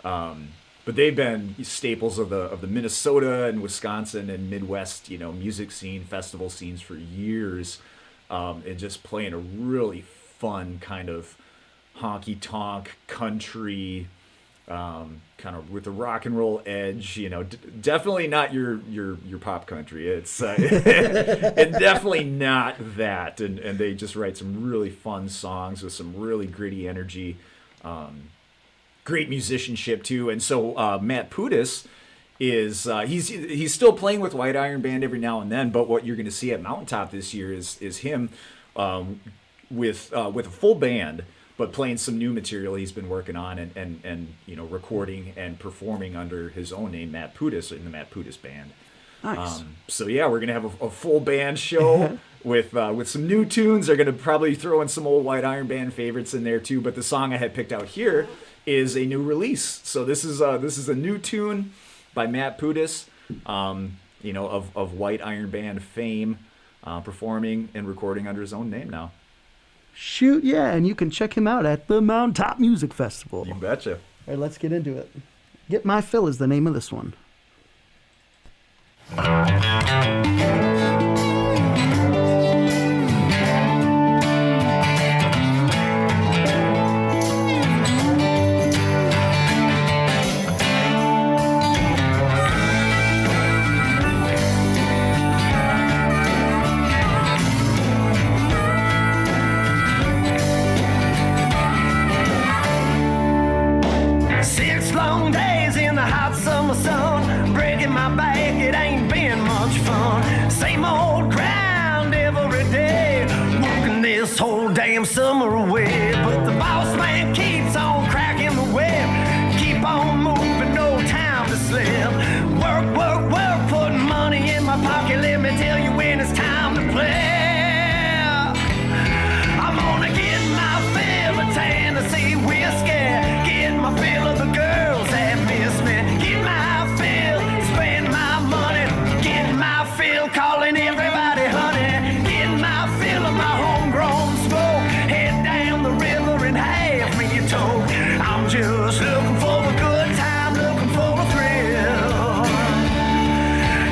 But they've been staples of the Minnesota and Wisconsin and Midwest, music scene, festival scenes for years, and just playing a really fun kind of honky tonk country. kind of with the rock and roll edge, definitely not your pop country. It's and definitely not that. And they just write some really fun songs with some really gritty energy, great musicianship too. And so Matt Pudas is he's still playing with White Iron Band every now and then, but what you're going to see at Mountaintop this year is him with a full band, but playing some new material he's been working on and recording and performing under his own name, Matt Pudas, in the Matt Pudas Band. Nice. So yeah, we're gonna have a full band show with some new tunes. They're gonna probably throw in some old White Iron Band favorites in there too. But the song I had picked out here is a new release. So this is a new tune by Matt Pudas, of White Iron Band fame, performing and recording under his own name now. Shoot, yeah, and you can check him out at the Mountaintop Music Festival. You betcha. All right, let's get into it. Get My Fill is the name of this one. Summer away, but the boss man keeps on cracking the whip. Keep on moving, no time to slip. Work, work, work, putting money in my pocket. Let me tell you when it's time to play. I'm gonna get my fill of Tennessee whiskey. Get my fill of the girls that miss me. Get my fill, spend my money. Get my fill, calling everybody honey. Get my fill of my homegrown smoke. I'm just looking for a good time, looking for a thrill.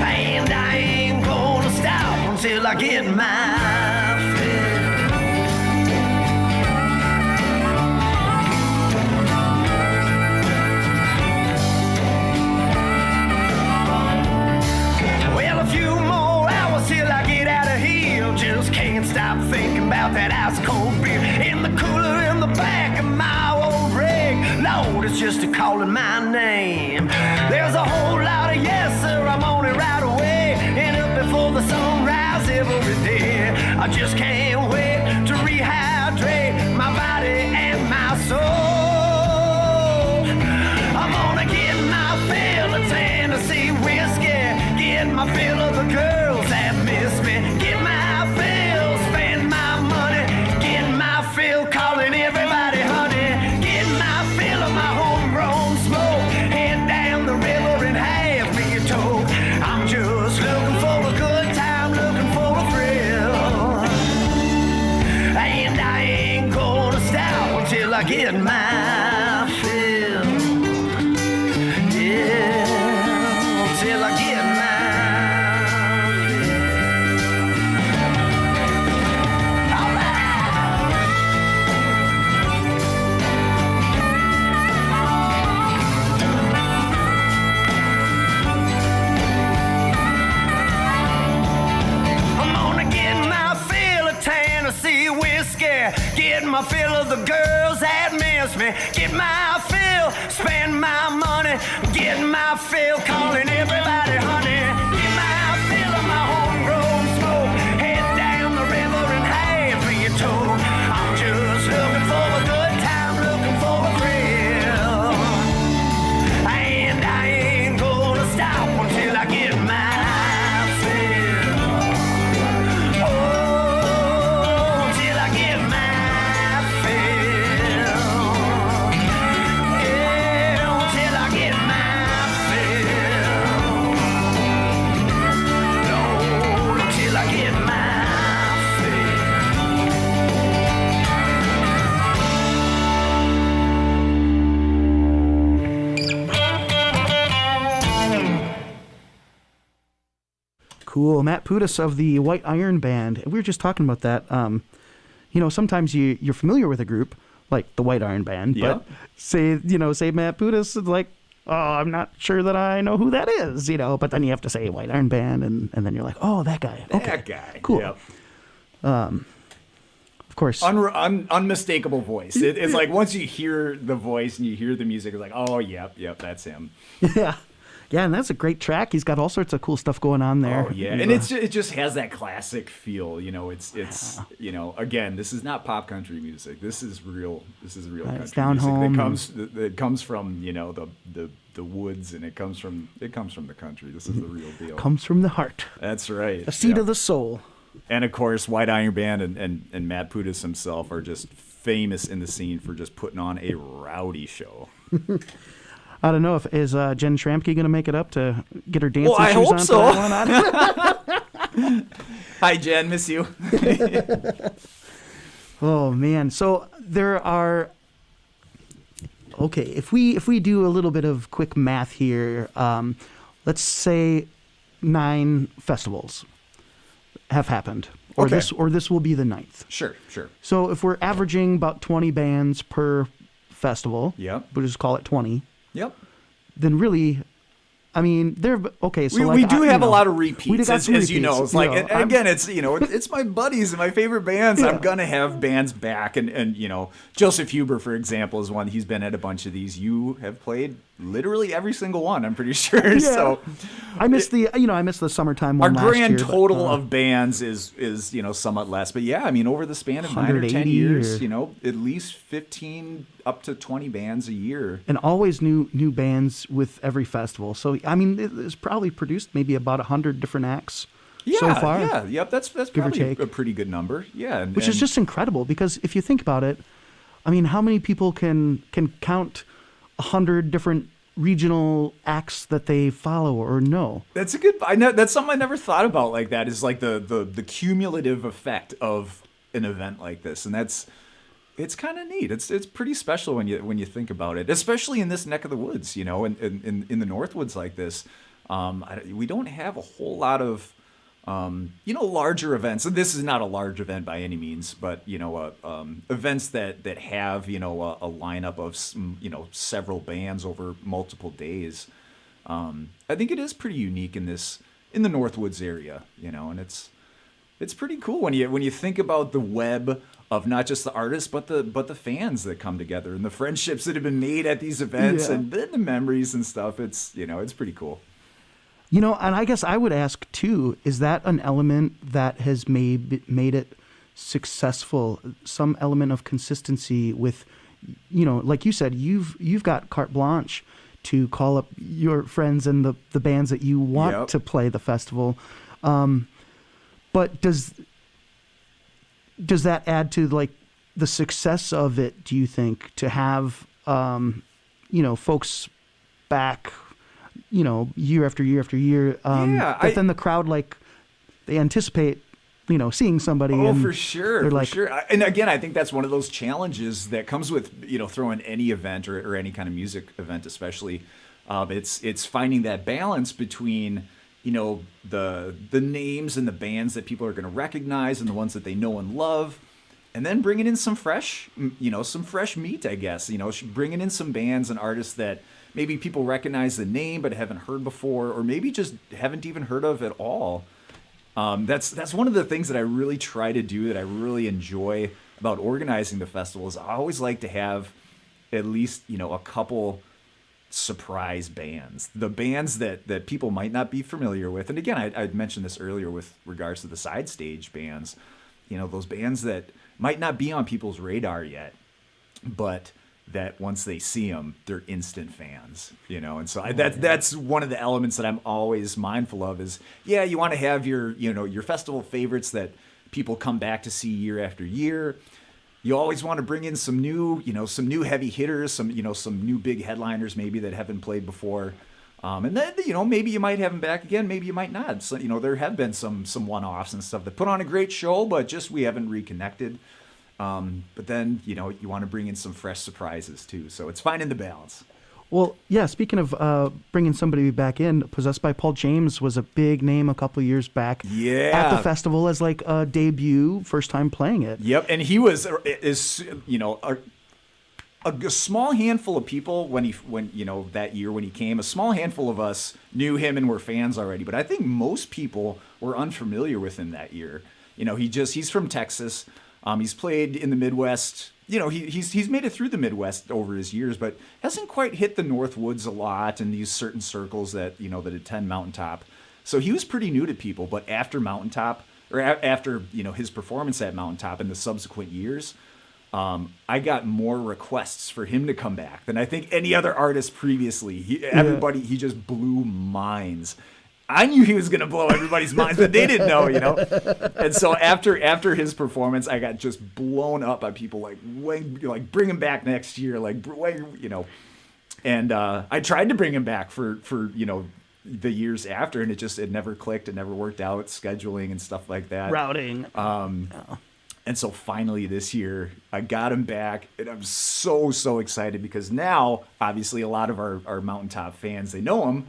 And I ain't gonna stop until I get my fill. Well, a few more hours till I get out of here. Just can't stop thinking about that ice cold beer in the cooler in the back of my old rig. Lord, it's just a calling my name. There's a whole lot of yes, sir, I'm on it right away. And up before the sunrise every day. I just can't wait to rehydrate my body and my soul. I'm gonna get my fill of Tennessee whiskey. Get my fill of the girls that miss me. Get my fill, spend my money. Get my fill, calling everybody honey. Get my fill of my homegrown smoke. Head down the river and have me a toke. I'm just looking for a good time, looking for a thrill. And I ain't gonna stop until I get my fill. Yeah, until I get my get my fill of the girls that miss me. Get my fill, spend my money. Get my fill, calling everybody honey. Get my fill of my homegrown smoke. Head down the river and have me a toke. I'm just looking for a good time, looking for a thrill. And I ain't gonna stop until I get my Cool. Matt Pudas of the White Iron Band. We were just talking about that. Sometimes you're familiar with a group, like the White Iron Band. Yeah. But say Matt Pudas is like, oh, I'm not sure that I know who that is, but then you have to say White Iron Band, and then you're like, oh, that guy. Okay. That guy. Cool. Yep. Of course. Unmistakable voice. It's like once you hear the voice and you hear the music, it's like, oh, yep, that's him. Yeah. Yeah, and that's a great track. He's got all sorts of cool stuff going on there. Oh, yeah. And it just has that classic feel. It's again, this is not pop country music. This is real country it's down music. home. That comes from, the woods, and it comes from the country. This is the real deal. Comes from the heart. That's right. The seed of the soul. And of course, White Iron Band and Matt Pudas himself are just famous in the scene for just putting on a rowdy show. I don't know is Jen Schramke going to make it up to get her dancing I shoes hope on so. for that one? Hi, Jen. Miss you. Oh man. So there are. Okay, if we do a little bit of quick math here, let's say 9 festivals have happened, or Okay. this will be the 9th. Sure. So if we're averaging about 20 bands per festival, Yep. we'll just call it 20. Yep. Then really, I mean, okay. So we do have a lot of repeats, got some as you know. It's like, repeats, and again, it's my buddies and my favorite bands. Yeah. I'm gonna have bands back, and Joseph Huber, for example, is one. He's been at a bunch of these. You have played literally every single one, I'm pretty sure. Yeah. So I missed the summertime one. our last grand year, total of bands is somewhat less, but yeah, I mean, over the span of 9 or 10 years, at least 15 up to 20 bands a year, and always new bands with every festival. So I mean, it's probably produced maybe about 100 different acts so far. Yeah, yep, that's or probably take. a pretty good number. Yeah, Which is just incredible, because if you think about it, I mean, how many people can count 100 different regional acts that they follow or know? That's that's something I never thought about like that, is like the cumulative effect of an event like this, and it's kind of neat. It's pretty special when you think about it, especially in this neck of the woods, in the Northwoods like this. We don't have a whole lot of larger events, and this is not a large event by any means, but events that have a lineup of several bands over multiple days. I think it is pretty unique in the Northwoods area, and it's pretty cool when you think about the web of not just the artists but the fans that come together, and the friendships that have been made at these events, and then the memories and stuff. It's pretty cool. And I guess I would ask too, is that an element that has made it successful? Some element of consistency with, like you said, you've got carte blanche to call up your friends and the bands that you want to play the festival. But does that add to like the success of it, do you think, to have folks back year after year after year, but then the crowd, like, they anticipate seeing somebody? Oh, and for sure, and again, I think that's one of those challenges that comes with throwing any event or any kind of music event, especially. It's finding that balance between the names and the bands that people are going to recognize and the ones that they know and love, and then bringing in some fresh meat, I guess. Bringing in some bands and artists that maybe people recognize the name but haven't heard before, or maybe just haven't even heard of at all. That's one of the things that I really try to do, that I really enjoy about organizing the festivals. I always like to have at least a couple surprise bands, the bands that people might not be familiar with. And again, I'd mentioned this earlier with regards to the side stage bands, those bands that might not be on people's radar yet, but that once they see them, they're instant fans, and so that's one of the elements that I'm always mindful of is, you want to have your festival favorites that people come back to see year after year. You always want to bring in some new heavy hitters, some new big headliners maybe that haven't played before. And then, maybe you might have them back again, maybe you might not. So, there have been some one-offs and stuff that put on a great show, but just we haven't reconnected. But then, you want to bring in some fresh surprises too. So it's finding the balance. Well, yeah, speaking of bringing somebody back in, Possessed by Paul James was a big name a couple years back at the festival as like a debut, first time playing it. Yep, and he was, a small handful of people when that year when he came, a small handful of us knew him and were fans already. But I think most people were unfamiliar with him that year. He's from Texas. He's played in the Midwest. He's made it through the Midwest over his years, but hasn't quite hit the North Woods a lot in these certain circles that attend Mountaintop. So he was pretty new to people. But after Mountaintop, or after his performance at Mountaintop in the subsequent years, I got more requests for him to come back than I think any other artist previously. He just blew minds. I knew he was going to blow everybody's minds, but they didn't know, And so after his performance, I got just blown up by people like bring him back next year, And I tried to bring him back for the years after, and it never clicked. It never worked out, scheduling and stuff like that. Routing. And so finally this year, I got him back, and I'm so, so excited because now, obviously, a lot of our Mountaintop fans, they know him.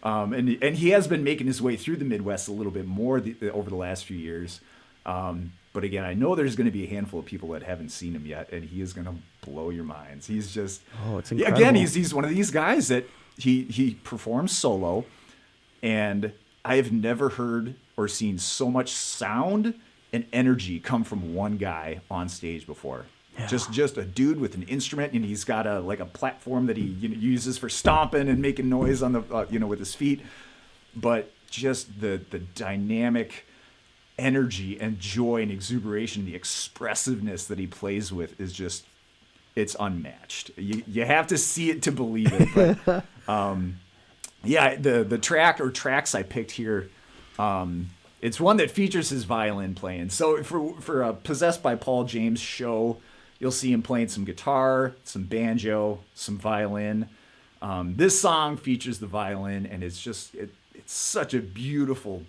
And he has been making his way through the Midwest a little bit more over the last few years. But again, I know there's going to be a handful of people that haven't seen him yet, and he is going to blow your minds. He's just... Oh, it's incredible. Again, he's one of these guys that he performs solo, and I have never heard or seen so much sound and energy come from one guy on stage before. Yeah. Just a dude with an instrument, and he's got a platform that he uses for stomping and making noise on the with his feet. But just the dynamic energy and joy and exuberation, the expressiveness that he plays with is just, it's unmatched. You have to see it to believe it. But the track or tracks I picked here, it's one that features his violin playing. So for a Possessed by Paul James show, you'll see him playing some guitar, some banjo, some violin. This song features the violin, and it's such a beautiful,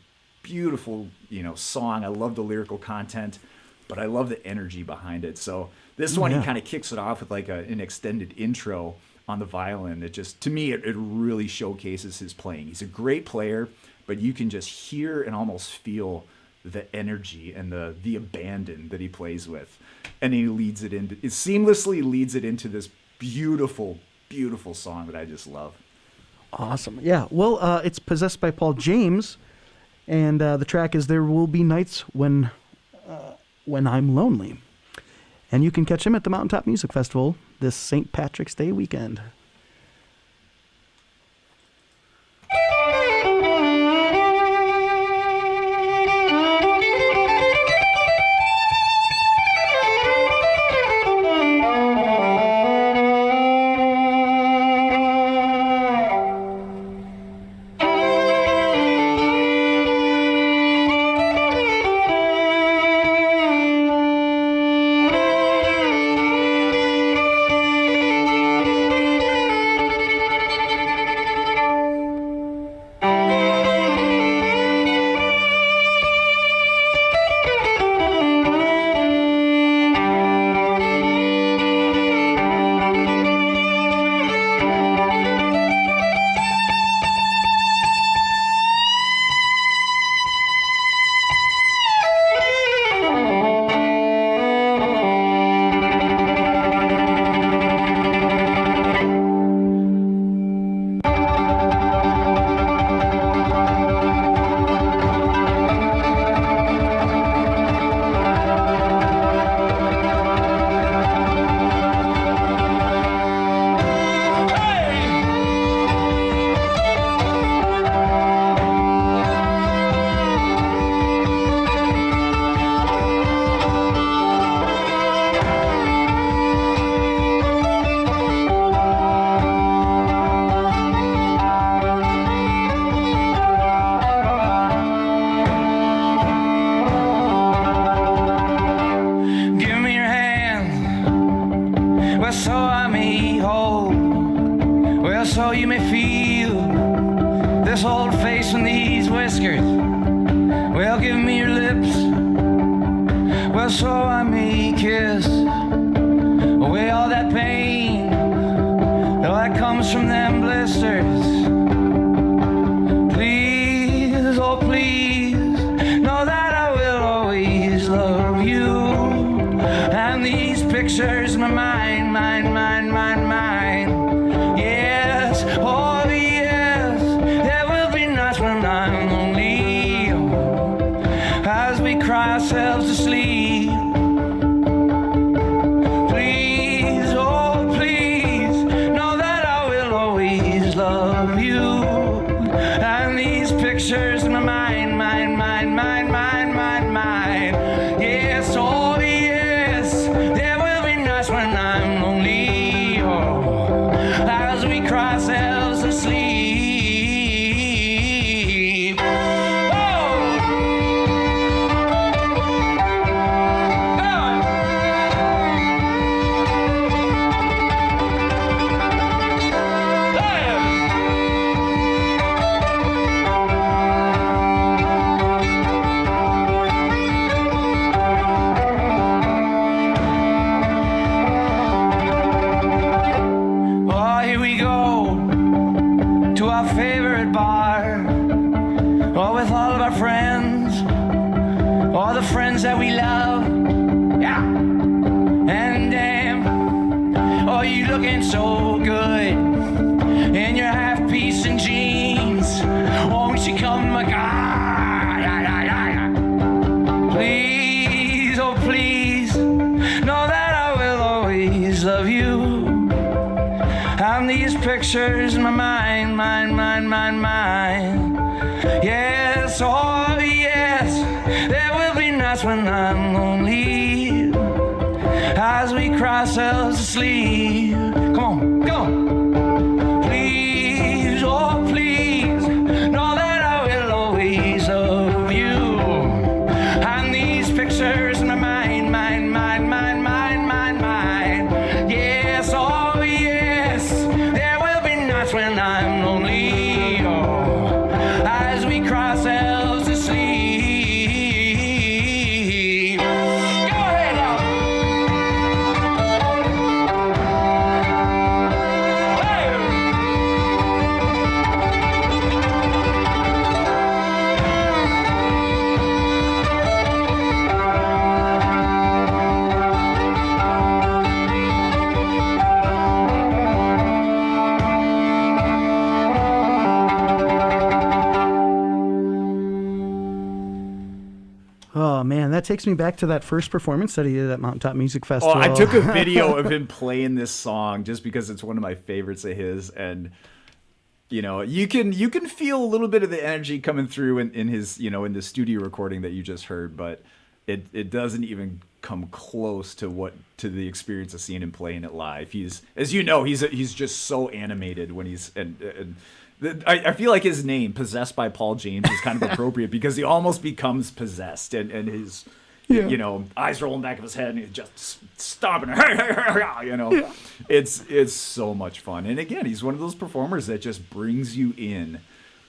beautiful, song. I love the lyrical content, but I love the energy behind it. So this one, he kind of kicks it off with an extended intro on the violin. To me, it really showcases his playing. He's a great player, but you can just hear and almost feel the energy and the abandon that he plays with. And he seamlessly leads it into this beautiful, beautiful song that I just love. Awesome. Yeah. Well, it's Possessed by Paul James, and the track is There Will Be Nights When I'm Lonely. And you can catch him at the Mountaintop Music Festival this St. Patrick's Day weekend. Pictures my mind love you. And these pictures in my mind, mind. Yes, oh yes, there will be nights when I'm lonely, oh, as we cry ourselves to sleep. That we love, yeah, and damn, oh, you looking so good in your half-piece and jeans. Oh, we should come, my God, please, oh please, know that I will always love you. And these pictures in my mind, yes, oh yes, there will be nights when I'm lonely, as we cry ourselves to sleep. Come on, come on. Please, oh please, know that I will always love you. And these pictures in my mind, yes, oh yes, there will be nights when I'm lonely, oh, as we cry ourselves to sleep. Oh man, that takes me back to that first performance that he did at Mountaintop Music Festival. Oh, I took a video of him playing this song just because it's one of my favorites of his, and you know, you can feel a little bit of the energy coming through in his, you know, in the studio recording that you just heard, but it doesn't even come close to the experience of seeing him playing it live. He's, as you know, he's just so animated when he's and I feel like his name, Possessed by Paul James, is kind of appropriate because he almost becomes possessed, and his, you know, eyes rolling back of his head, and he's just stomping, you know. Yeah. It's so much fun. And again, he's one of those performers that just brings you in,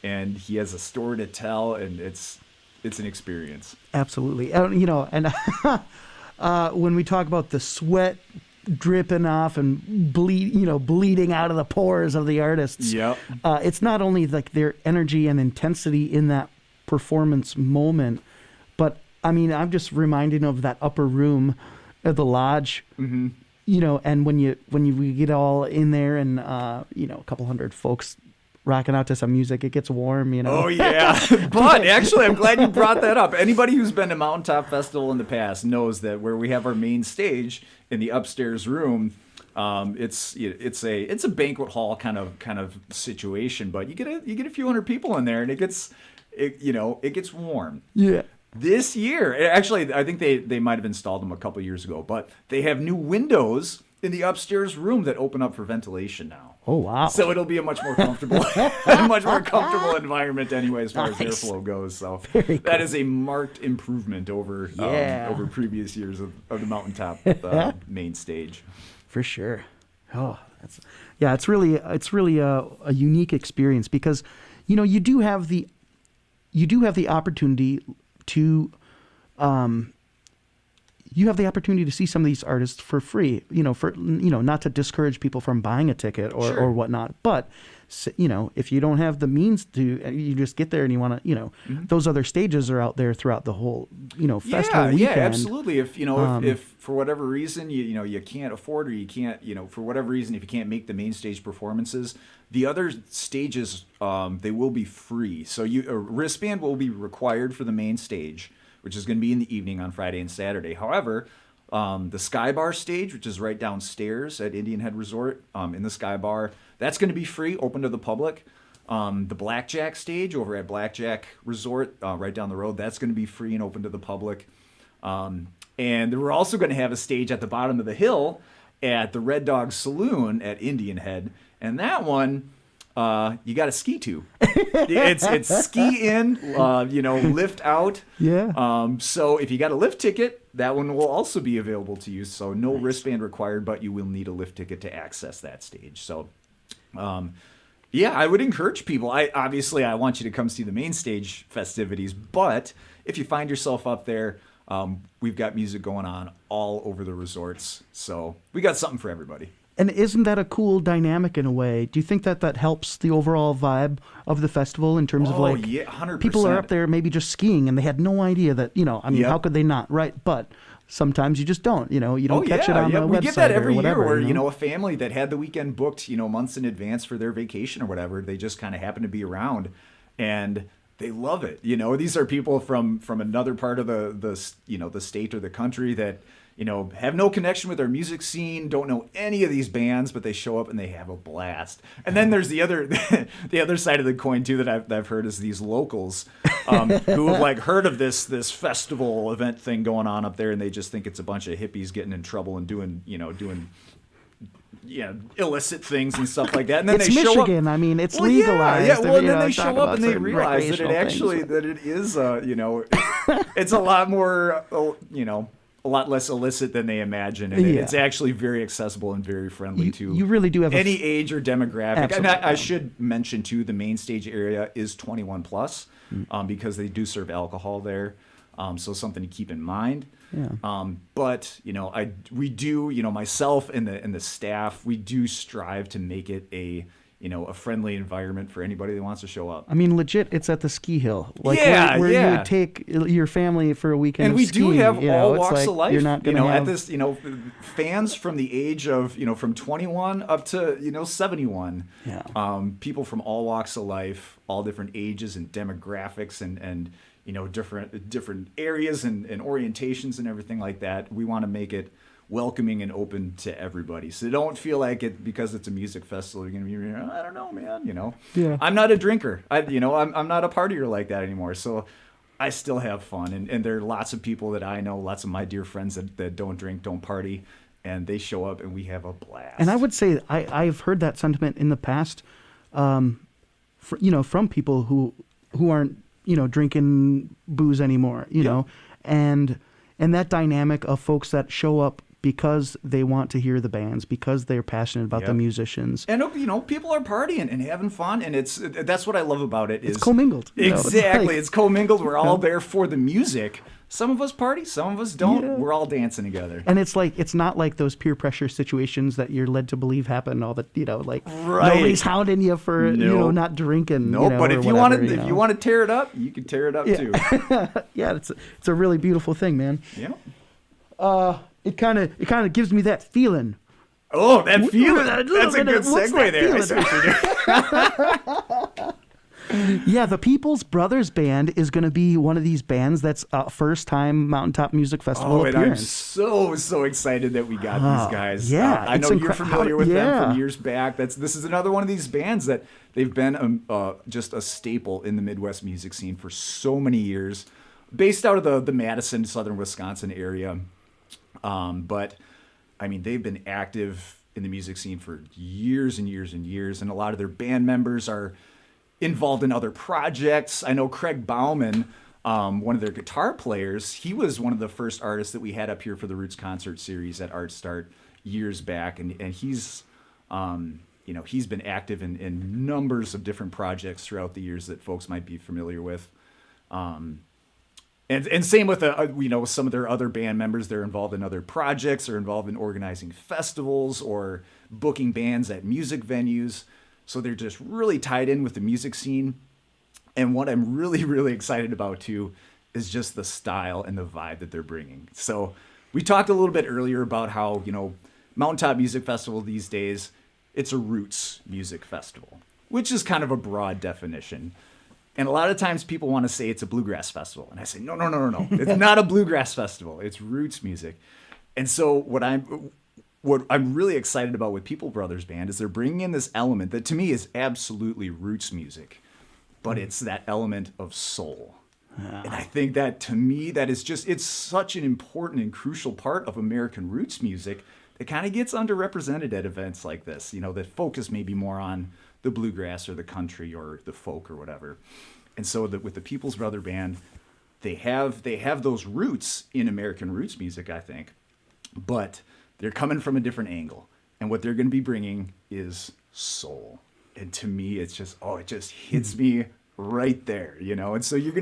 and he has a story to tell, and it's an experience. Absolutely. You know, and when we talk about the sweat dripping off and bleeding out of the pores of the artists. Yep. It's not only like their energy and intensity in that performance moment, but I mean, I'm just reminded of that upper room at the lodge, you know, and we get all in there and, you know, a couple hundred folks rocking out to some music, it gets warm, you know. Oh yeah. But actually, I'm glad you brought that up. Anybody who's been to Mountaintop Festival in the past knows that where we have our main stage in the upstairs room, it's a banquet hall kind of situation, but you get a few hundred people in there, and it gets warm. Yeah. This year, actually, I think they might have installed them a couple years ago, but they have new windows in the upstairs room that open up for ventilation now. Oh wow! So it'll be a much more comfortable, environment anyway, as far as airflow goes. So that is a marked improvement over previous years of the Mountaintop main stage. For sure. Oh, it's really a unique experience because, you know, you do have the opportunity to see some of these artists for free, not to discourage people from buying a ticket or whatnot. But, you know, if you don't have the means to, you just get there and you want to, those other stages are out there throughout the whole, festival weekend. Yeah, absolutely. If, if for whatever reason, you can't afford, or you can't, for whatever reason, if you can't make the main stage performances, the other stages, they will be free. So a wristband will be required for the main stage, which is going to be in the evening on Friday and Saturday. However, The Sky Bar stage, which is right downstairs at Indian Head Resort, in the Sky Bar, that's going to be free, open to the public. The Blackjack stage over at Blackjack Resort, right down the road, that's going to be free and open to the public. And we're also going to have a stage at the bottom of the hill at the Red Dog Saloon at Indian Head, and that one, you got to ski to. It's ski in, lift out. Yeah. So if you got a lift ticket, that one will also be available to you. So no wristband required, but you will need a lift ticket to access that stage. So, yeah, I would encourage people. I want you to come see the main stage festivities, but if you find yourself up there, we've got music going on all over the resorts. So we got something for everybody. And isn't that a cool dynamic in a way? Do you think that helps the overall vibe of the festival in terms of yeah, 100%. People are up there maybe just skiing and they had no idea that, how could they not, right? But sometimes you just don't, you don't catch it on the website. We get that every or whatever, year where, a family that had the weekend booked, months in advance for their vacation or whatever, they just kind of happen to be around and they love it. These are people from another part of the state or the country that, have no connection with our music scene, don't know any of these bands, but they show up and they have a blast. And then there's the other side of the coin too that I've heard is these locals who have heard of this festival event thing going on up there, and they just think it's a bunch of hippies getting in trouble and doing illicit things and stuff like that. And then it's they show Michigan. up. I mean, it's legalized. Yeah. Well, and then they talk show up about and they certain realize that it is, it's a lot more, a lot less illicit than they imagine, and it's actually very accessible and very friendly to you really do have any age or demographic. Absolutely. And I should mention too, the main stage area is 21 plus, because they do serve alcohol there, so something to keep in mind. Yeah. But we do, myself and the staff, we do strive to make it a friendly environment for anybody that wants to show up. I mean, legit, it's at the ski hill. Where you would take your family for a weekend and we of skiing, do have all walks of life. You're not going to have... at this, fans from the age of, from 21 up to, 71. Yeah. People from all walks of life, all different ages and demographics and different areas and orientations and everything like that. We want to make it welcoming and open to everybody. So don't feel like it because it's a music festival. You're going to be, I don't know, man. Yeah. I'm not a drinker. I'm not a partier like that anymore. So I still have fun. And there are lots of people that I know, lots of my dear friends that don't drink, don't party, and they show up and we have a blast. And I would say I've heard that sentiment in the past, from people who aren't, drinking booze anymore, know, and that dynamic of folks that show up because they want to hear the bands, because they're passionate about the musicians. And, people are partying and having fun, and that's what I love about it. It's commingled. Exactly. It's commingled. We're all there for the music. Some of us party, some of us don't. Yeah. We're all dancing together. And it's not like those peer pressure situations that you're led to believe happen all the, right. Nobody's hounding you for, not drinking. No, but if you want to tear it up, you can tear it up too. Yeah, it's a really beautiful thing, man. Yeah. It kind of gives me that feeling. Oh, that feeling. That's a good segue there. I see what you're doing. Yeah, the People's Brothers Band is going to be one of these bands that's first time Mountaintop Music Festival appearance. And I'm so excited that we got these guys. Yeah, I know you're familiar with them from years back. This is another one of these bands that they've been just a staple in the Midwest music scene for so many years, based out of the Madison, southern Wisconsin area. But I mean, they've been active in the music scene for years and years and years, and a lot of their band members are involved in other projects. I know Craig Bauman, one of their guitar players, he was one of the first artists that we had up here for the Roots concert series at Art Start years back, and he's he's been active in numbers of different projects throughout the years that folks might be familiar with. And same with some of their other band members. They're involved in other projects, or involved in organizing festivals or booking bands at music venues. So they're just really tied in with the music scene. And what I'm really, really excited about too is just the style and the vibe that they're bringing. So we talked a little bit earlier about how, Mountaintop Music Festival these days, it's a roots music festival, which is kind of a broad definition. And a lot of times people want to say it's a bluegrass festival. And I say, no. It's not a bluegrass festival. It's roots music. And so what I'm really excited about with People Brothers Band is they're bringing in this element that to me is absolutely roots music, but it's that element of soul. And I think that to me, that is just, it's such an important and crucial part of American roots music that kind of gets underrepresented at events like this, you know, that focus maybe more on the bluegrass or the country or the folk or whatever. And so with the People's Brother Band, they have those roots in American roots music, I think, but they're coming from a different angle. And what they're going to be bringing is soul. And to me, it's just, it just hits me right there, you know? And so you're not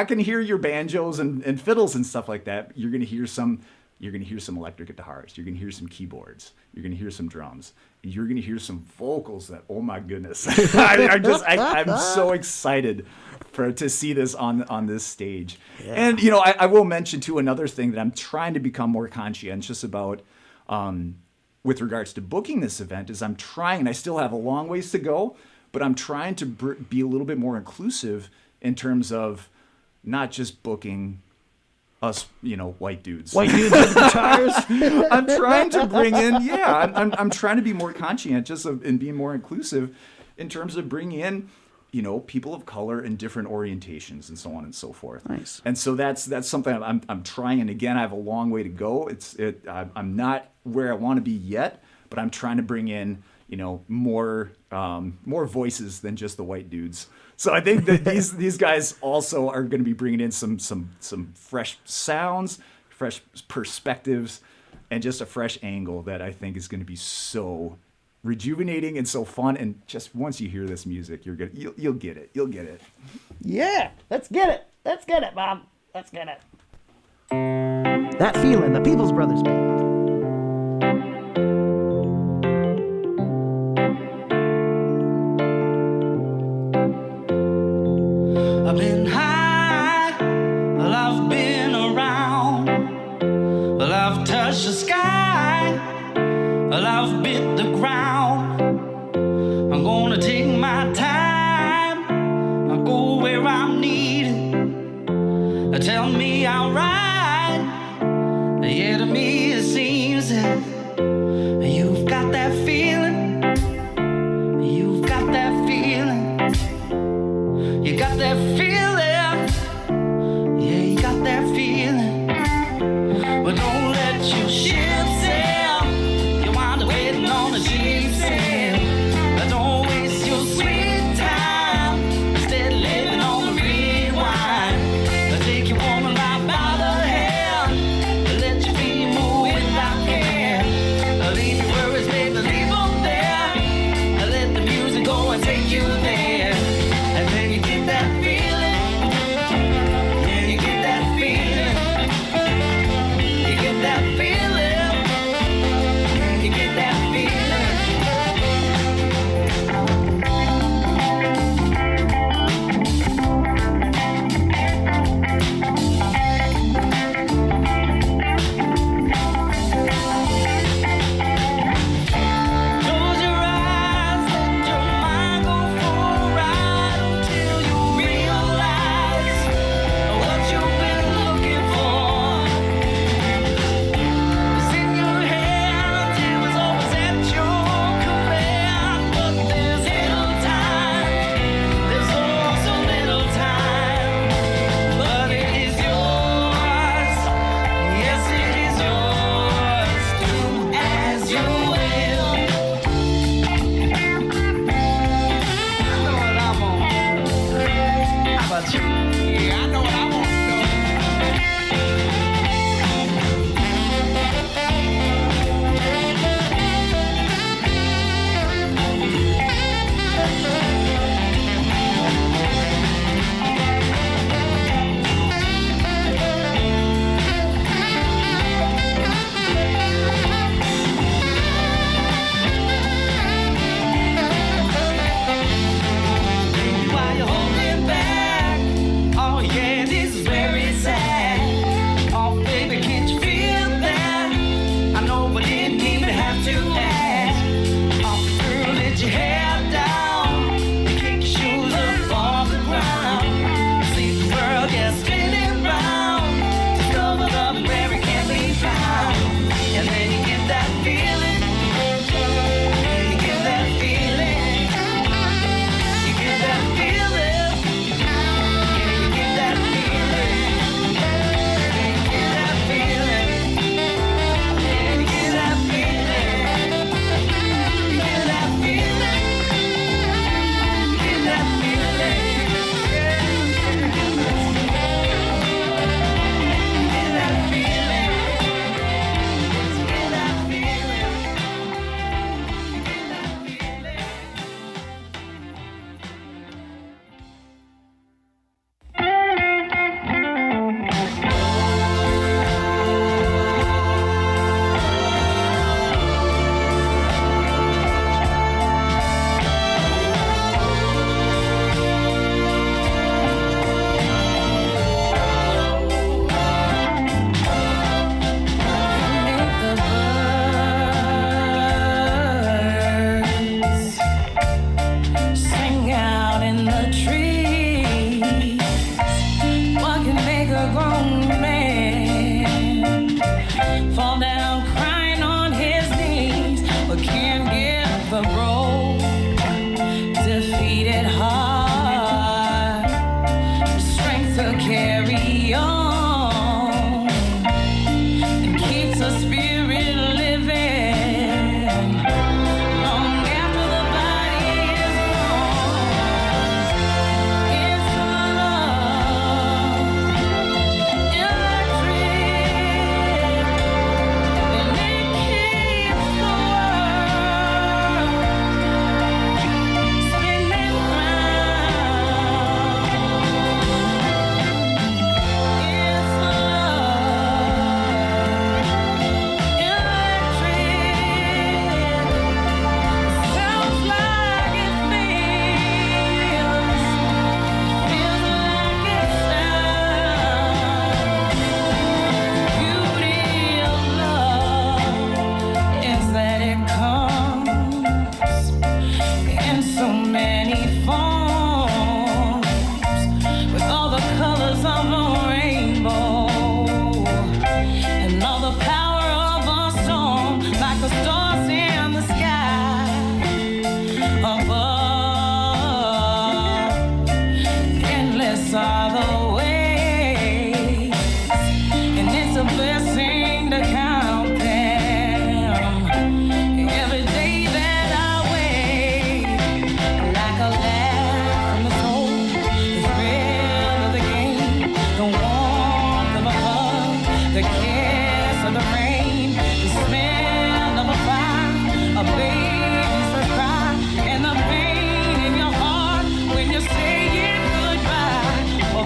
going to hear your banjos and fiddles and stuff like that. You're going to hear some electric guitars. You're going to hear some keyboards. You're going to hear some drums. You're going to hear some vocals that, oh my goodness. I'm so excited to see this on this stage. Yeah. And, you know, I will mention too, another thing that I'm trying to become more conscientious about, with regards to booking this event is I'm trying, and I still have a long ways to go, but I'm trying to be a little bit more inclusive in terms of not just booking us, you know, white dudes with guitars. I'm trying to bring in, I'm trying to be more conscientious and be more inclusive in terms of bringing in, you know, people of color in different orientations and so on and so forth. Nice. And so that's something I'm trying. And again, I have a long way to go. I'm not where I want to be yet, but I'm trying to bring in, you know, more voices than just the white dudes. So I think that these guys also are going to be bringing in some fresh sounds, fresh perspectives, and just a fresh angle that I think is going to be so rejuvenating and so fun. And just once you hear this music, you'll get it. You'll get it. Yeah, let's get it, Bob. Let's get it. That feeling, the People's Brothers Band. I've been high, well, I've been around, well, I've touched the sky, well, I've bit the ground. I'm gonna take my time, I'll go where I'm needed. Tell me I'll ride, yeah, to me it seems that you've got that feeling, you've got that feeling. You got that feeling, yeah, you got that feeling. But don't let your ship sail, you wind up waiting on a cheap sail. Don't waste your sweet time, instead living on the rewind. Take your woman right by the hand, let your feet move without care. Leave your worries, baby, leave them there. Let the music go and take you there. And then you get that feeling. carry on and keeps the spirit living long after the body is gone. It's love, electric, and it keeps the world spinning round. It's love, electric, sounds like it feels like it sounds. Beauty of love is that it comes in so many forms, with all the colors of a rainbow and all the power of a storm, like the stars in the sky above. Endless are the ways, and it's a blessing to count them. Every day that I wait, like a laugh from the soul, the thrill of the game, the warmth of a hug, the kiss of the rain, the smell of a fire, a baby's first cry, and the pain in your heart when you're saying goodbye. Oh,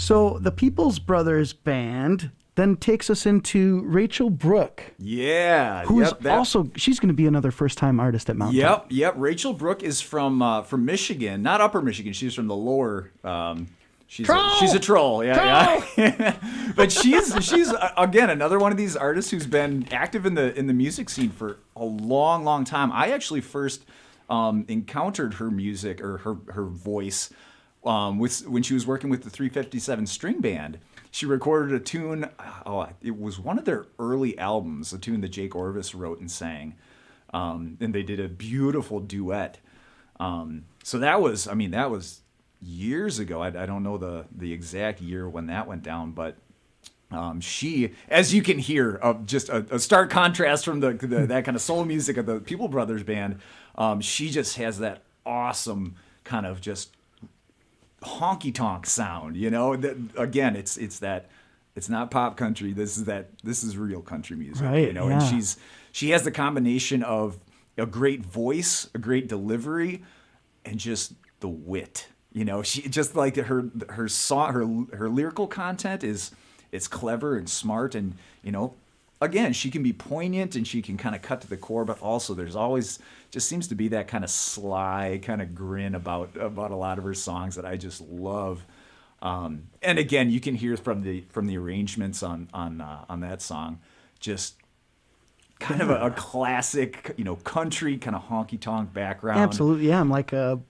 So the Peoples Brothers Band then takes us into Rachel Brooke, Yeah. who's yep, that- also, she's going to be another first-time artist at Mountain Top. Yep. Rachel Brooke is from Michigan, not Upper Michigan. She's from the lower. She's a troll. Yeah. But she's again another one of these artists who's been active in the music scene for a long time. I actually first encountered her music or her voice when she was working with the 357 String Band. She recorded a tune. It was one of their early albums, a tune that Jake Orvis wrote and sang. And they did a beautiful duet. So that was years ago. I don't know the exact year when that went down, but she, as you can hear, just a stark contrast from that kind of soul music of the People Brothers Band. She just has that awesome kind of just honky tonk sound, again, it's not pop country. This is real country music, right? Yeah. And she has the combination of a great voice, a great delivery, and just the wit. She just like her song, her lyrical content is clever and smart, and again, she can be poignant and she can kind of cut to the core, but also there's always just seems to be that kind of sly kind of grin about a lot of her songs that I just love. And again, you can hear from the arrangements on that song, just kind of a classic, country kind of honky tonk background. Absolutely, yeah. I'm like a,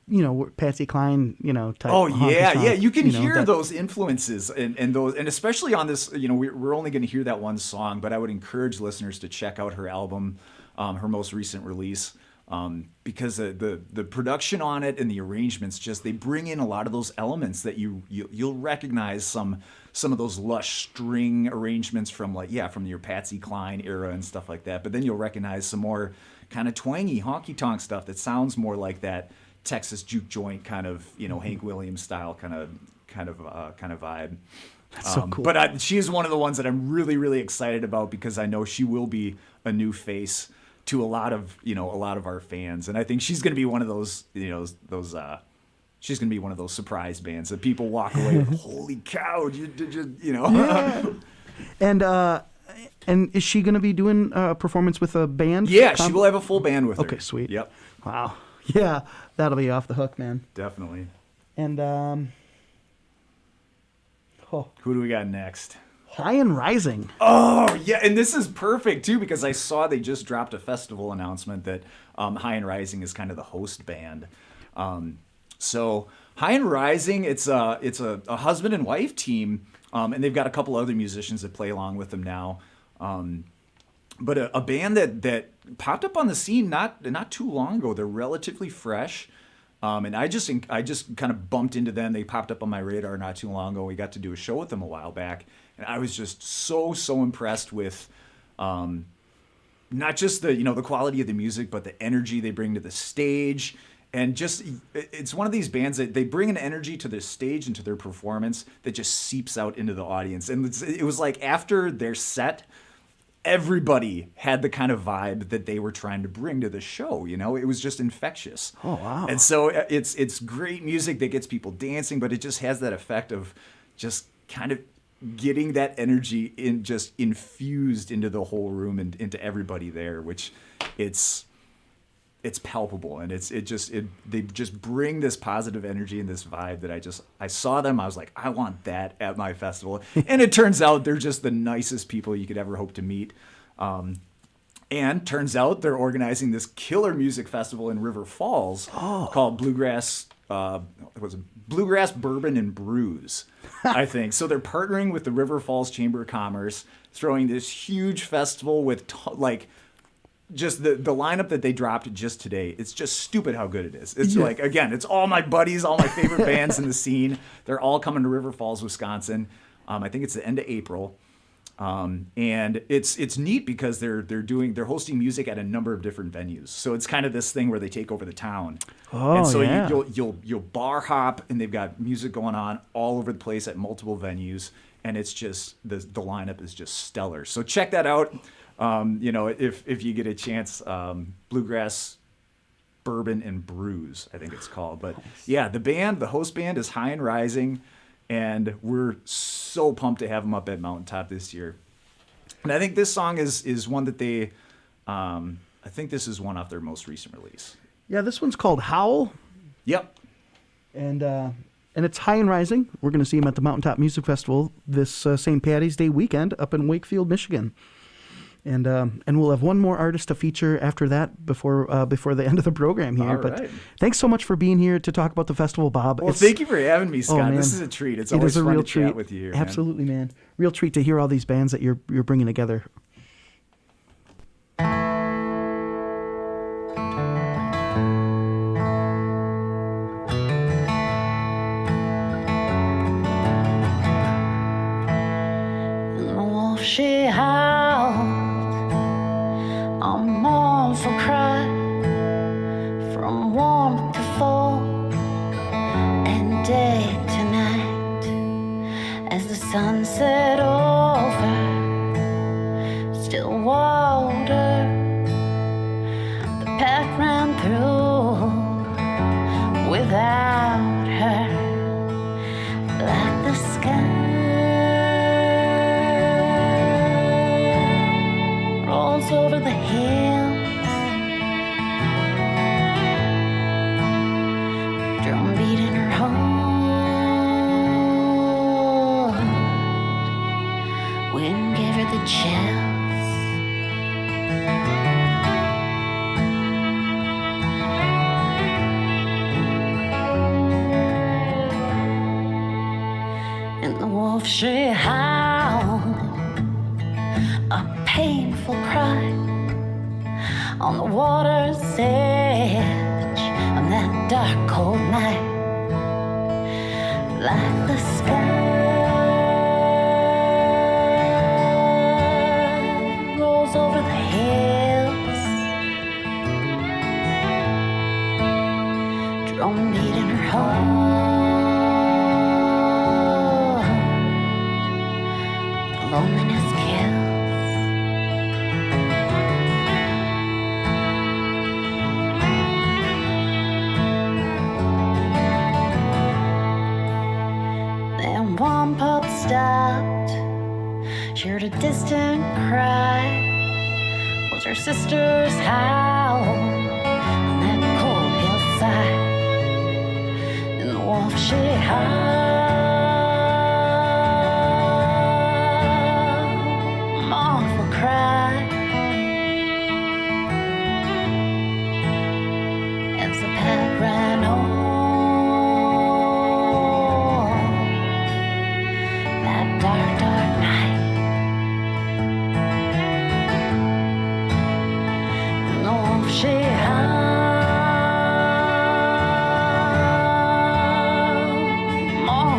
Patsy Cline, type. Oh honky yeah, tonk, yeah. You can hear that- those influences and those, and especially on this, we're only going to hear that one song, but I would encourage listeners to check out her album, her most recent release, because the production on it and the arrangements they bring in a lot of those elements that you'll recognize some of those lush string arrangements from your Patsy Cline era and stuff like that. But then you'll recognize some more kind of twangy honky tonk stuff that sounds more like that Texas juke joint kind of Hank Williams style kind of vibe. That's so cool. But she is one of the ones that I'm really, really excited about because I know she will be a new face to a lot of our fans, and I think she's going to be one of those she's going to be one of those surprise bands that people walk away with. Holy cow! Yeah. And is she going to be doing a performance with a band? Yeah, she will have a full band with her. Okay, sweet. Yep. Wow. Yeah, that'll be off the hook, man. Definitely. And who do we got next? High and Rising. Oh, yeah, and this is perfect, too, because I saw they just dropped a festival announcement that High and Rising is kind of the host band. So High and Rising, it's a husband and wife team, and they've got a couple other musicians that play along with them now. But a band that popped up on the scene not too long ago. They're relatively fresh. And I just kind of bumped into them. They popped up on my radar not too long ago. We got to do a show with them a while back. And I was just so impressed with not just the quality of the music, but the energy they bring to the stage. And just, it's one of these bands that they bring an energy to their stage and to their performance that just seeps out into the audience. And it was like after their set, everybody had the kind of vibe that they were trying to bring to the show. It was just infectious. Oh, wow. And so it's great music that gets people dancing, but it just has that effect of just kind of getting that energy just infused into the whole room and into everybody there, which it's palpable, and they just bring this positive energy and this vibe that I saw them. I was like, I want that at my festival. And it turns out they're just the nicest people you could ever hope to meet. And turns out they're organizing this killer music festival in River Falls called Bluegrass Bourbon and Brews, I think. So they're partnering with the River Falls Chamber of Commerce, throwing this huge festival with just the lineup that they dropped just today. It's just stupid how good it is. It's like, again, it's all my buddies, all my favorite bands in the scene. They're all coming to River Falls, Wisconsin. I think it's the end of April. And it's neat because they're hosting music at a number of different venues. So it's kind of this thing where they take over the town. Oh, and so yeah. you'll bar hop, and they've got music going on all over the place at multiple venues. And it's just the lineup is just stellar. So check that out. If you get a chance, Bluegrass Bourbon and Brews, I think it's called. But yeah, the host band is High and Rising. and we're so pumped to have them up at Mountaintop this year. And I think this song is one that they, I think this is one off their most recent release. Yeah, this one's called Howl. Yep. And it's high and rising. We're going to see him at the Mountaintop Music Festival this St. Patty's Day weekend up in Wakefield, Michigan. And we'll have one more artist to feature after that before the end of the program here. All but right. Thanks so much for being here to talk about the festival, Bob. Well, thank you for having me, Scott. man. This is a treat. It's It always is a fun real to treat. chat with you here, man. Absolutely, man. Real treat to hear all these bands that you're bringing together. She howled a mournful cry from warmth to fall and day to night as the sun set over still water. The path ran through without her like the sky rolls over the hills, drumbeat in her heart, wind gave her the chills. And the wolf she howled a painful cry on the water's edge on that dark cold night, like the sky rolls over the hills, drumbeat in her heart, loneliness kills. One pup stopped, she heard a distant cry. Was her sister's howl on that cold hillside. And the wolf she howled, mournful cry as the path ran on. Dark, dark night. And the wolf she howled, mournful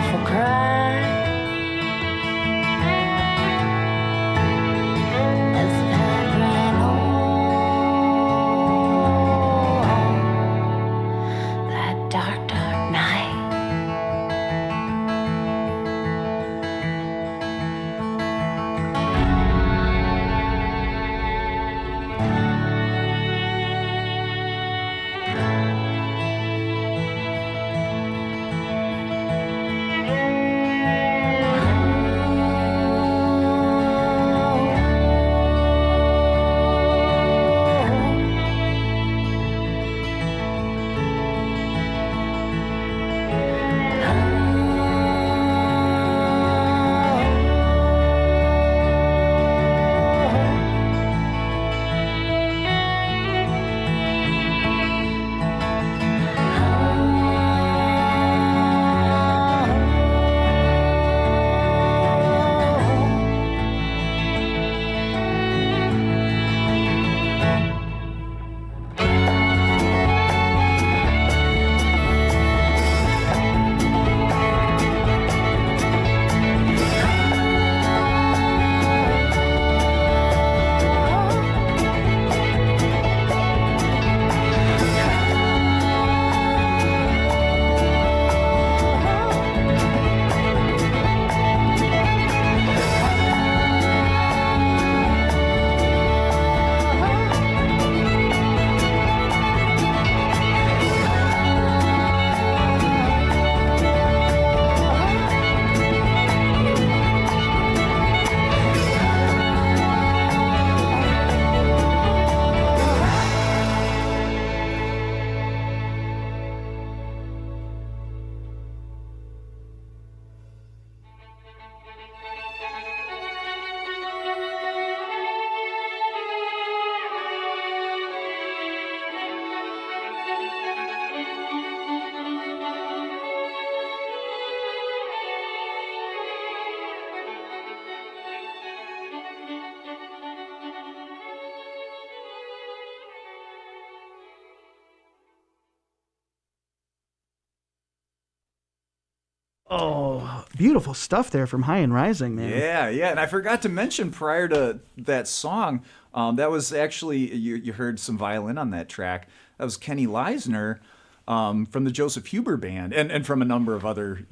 Oh, beautiful stuff there from High and Rising, man. Yeah. And I forgot to mention prior to that song, that was actually, you heard some violin on that track. That was Kenny Leisner from the Joseph Huber Band and from a number of other,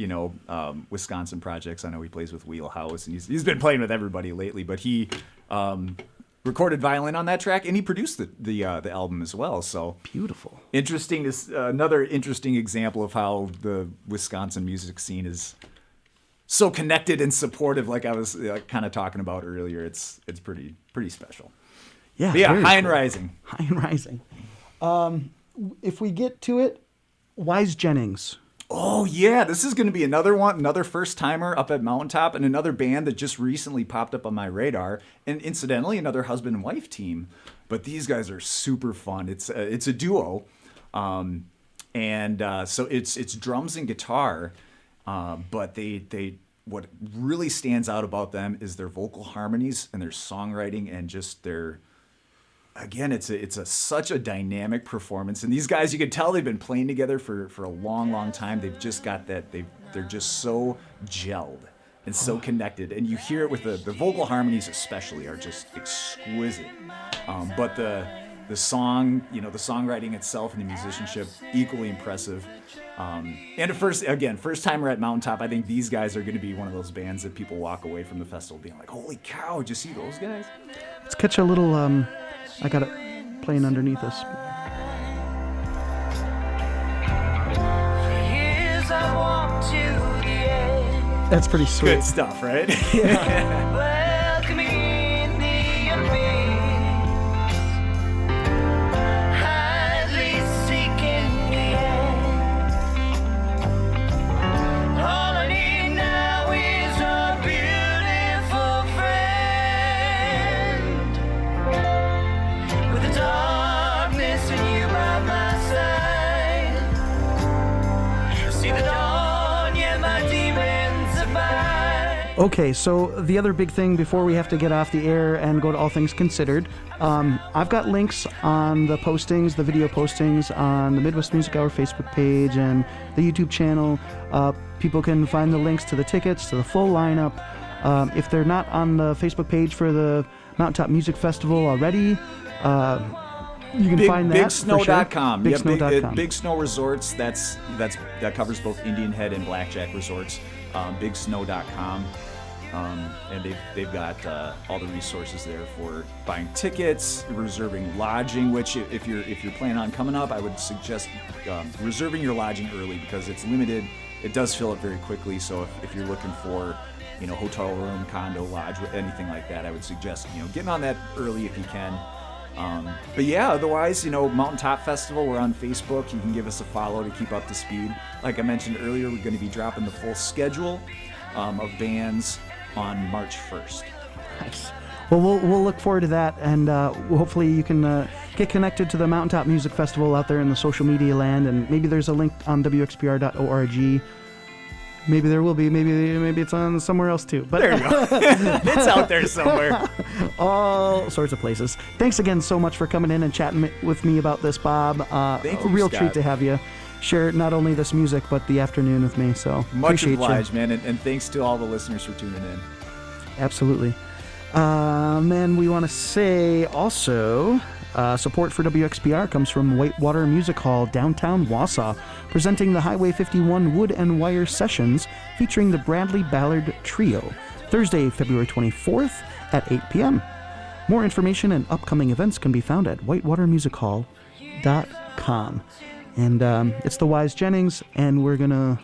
Wisconsin projects. I know he plays with Wheelhouse, and he's been playing with everybody lately, but he recorded violin on that track, and he produced the album as well. So beautiful. Interesting. Another interesting example of how the Wisconsin music scene is so connected and supportive. Like I was kind of talking about earlier, it's pretty special. Yeah. But yeah. High and cool. Rising. High and Rising. If we get to it, Wise Jennings. Oh, yeah. This is going to be another first-timer up at Mountaintop, and another band that just recently popped up on my radar, and incidentally, another husband and wife team. But these guys are super fun. It's a duo, so it's drums and guitar, but they what really stands out about them is their vocal harmonies and their songwriting and just their... Again, it's such a dynamic performance, and these guys, you can tell they've been playing together for a long time. They've just got that. They're just so gelled and so connected, and you hear it with the vocal harmonies especially are just exquisite. But the song, the songwriting itself and the musicianship equally impressive. And first timer at Mountaintop, I think these guys are going to be one of those bands that people walk away from the festival being like, "Holy cow! Did you see those guys?" Let's catch a little. I got it playing underneath us. That's pretty sweet. Good stuff, right? Okay, so the other big thing before we have to get off the air and go to All Things Considered, I've got links on the postings, the video postings on the Midwest Music Hour Facebook page and the YouTube channel. People can find the links to the tickets, to the full lineup. If they're not on the Facebook page for the Mountaintop Music Festival already, you can find that. BigSnow.com. BigSnow.com. Big Snow Resorts. That covers both Indian Head and Blackjack Resorts. BigSnow.com. And they've got all the resources there for buying tickets, reserving lodging. Which, if you're planning on coming up, I would suggest reserving your lodging early because it's limited. It does fill up very quickly. So if you're looking for, hotel room, condo, lodge, anything like that, I would suggest getting on that early if you can. But yeah, otherwise, Mountaintop Festival, we're on Facebook. You can give us a follow to keep up to speed. Like I mentioned earlier, we're going to be dropping the full schedule of bands on March 1st. Nice. Well, we'll look forward to that, and hopefully you can get connected to the Mountaintop Music Festival out there in the social media land, and maybe there's a link on wxpr.org. Maybe there will be. Maybe it's on somewhere else too. But there you go. It's out there somewhere. All sorts of places. Thanks again so much for coming in and chatting with me about this, Bob. Thank you, a real Scott. treat to have you share not only this music but the afternoon with me. So Much appreciate obliged, you. man, and thanks to all the listeners for tuning in. Absolutely. And we want to say also, support for WXPR comes from Whitewater Music Hall, downtown Wausau, presenting the Highway 51 Wood and Wire Sessions featuring the Bradley Ballard Trio, Thursday, February 24th at 8 p.m. More information and upcoming events can be found at whitewatermusichall.com. And it's the Wise Jennings, and we're going to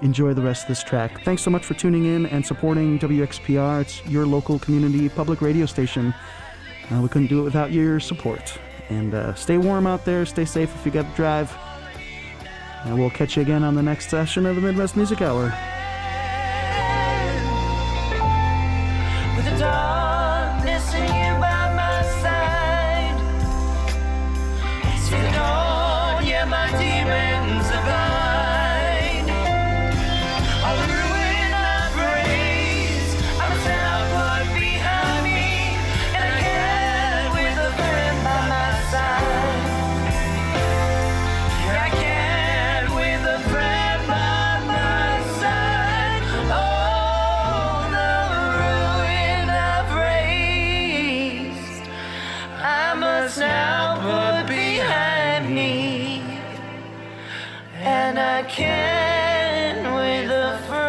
enjoy the rest of this track. Thanks so much for tuning in and supporting WXPR. It's your local community public radio station. We couldn't do it without your support. And stay warm out there. Stay safe if you got to drive. And we'll catch you again on the next session of the Midwest Music Hour. With the darkness and you by my side, see the dawn, yeah, my demons abide. All the ruin I praise, I must now put behind me, and I can't with a friend by my side. Yeah, I can't with a friend by my side. must now put behind me. And I can with a friend.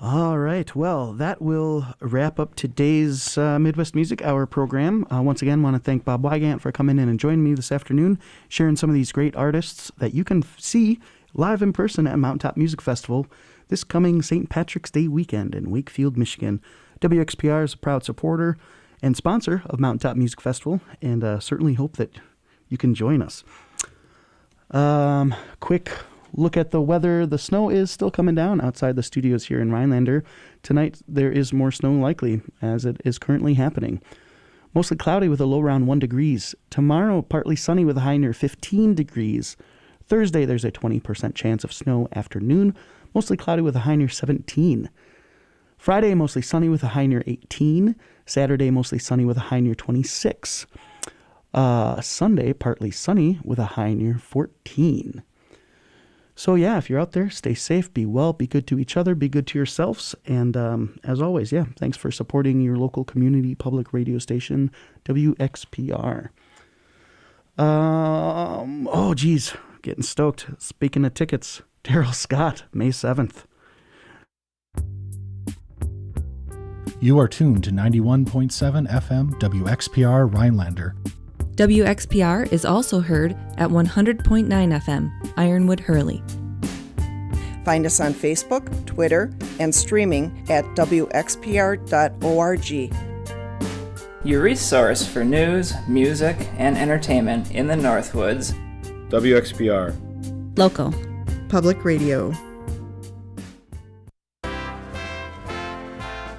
All right. Well, that will wrap up today's Midwest Music Hour program. Once again, want to thank Bob Weigandt for coming in and joining me this afternoon, sharing some of these great artists that you can see live in person at Mountaintop Music Festival this coming St. Patrick's Day weekend in Wakefield, Michigan. WXPR is a proud supporter and sponsor of Mountaintop Music Festival, and certainly hope that you can join us. Quick look at the weather. The snow is still coming down outside the studios here in Rhinelander. Tonight, there is more snow likely, as it is currently happening. Mostly cloudy with a low around 1 degrees. Tomorrow, partly sunny with a high near 15 degrees. Thursday, there's a 20% chance of snow afternoon. Mostly cloudy with a high near 17. Friday, mostly sunny with a high near 18. Saturday, mostly sunny with a high near 26. Sunday, partly sunny with a high near 14. So yeah, if you're out there, stay safe, be well, be good to each other, be good to yourselves. And as always, yeah, thanks for supporting your local community public radio station, WXPR. Oh, geez, getting stoked. Speaking of tickets, Daryl Scott, May 7th. You are tuned to 91.7 FM WXPR Rhinelander. WXPR is also heard at 100.9 FM, Ironwood Hurley. Find us on Facebook, Twitter, and streaming at wxpr.org. Your resource for news, music, and entertainment in the Northwoods. WXPR. Local. Public radio.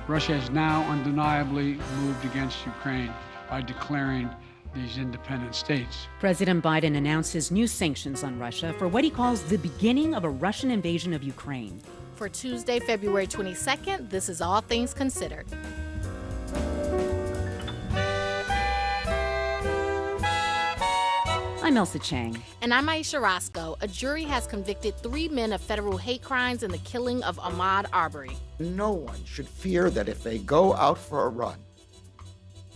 Russia has now undeniably moved against Ukraine by declaring these independent states. President Biden announces new sanctions on Russia for what he calls the beginning of a Russian invasion of Ukraine. For Tuesday, February 22nd, this is All Things Considered. I'm Elsa Chang. And I'm Aisha Roscoe. A jury has convicted 3 men of federal hate crimes in the killing of Ahmaud Arbery. No one should fear that if they go out for a run,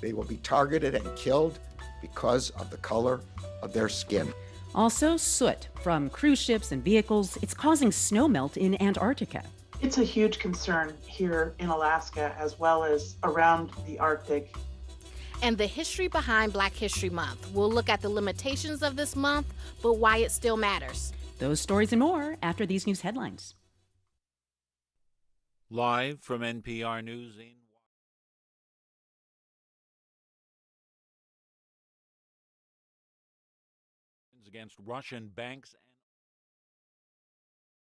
they will be targeted and killed because of the color of their skin. Also, soot from cruise ships and vehicles. It's causing snowmelt in Antarctica. It's a huge concern here in Alaska as well as around the Arctic. And the history behind Black History Month. We'll look at the limitations of this month, but why it still matters. Those stories and more after these news headlines. Live from NPR News in against Russian banks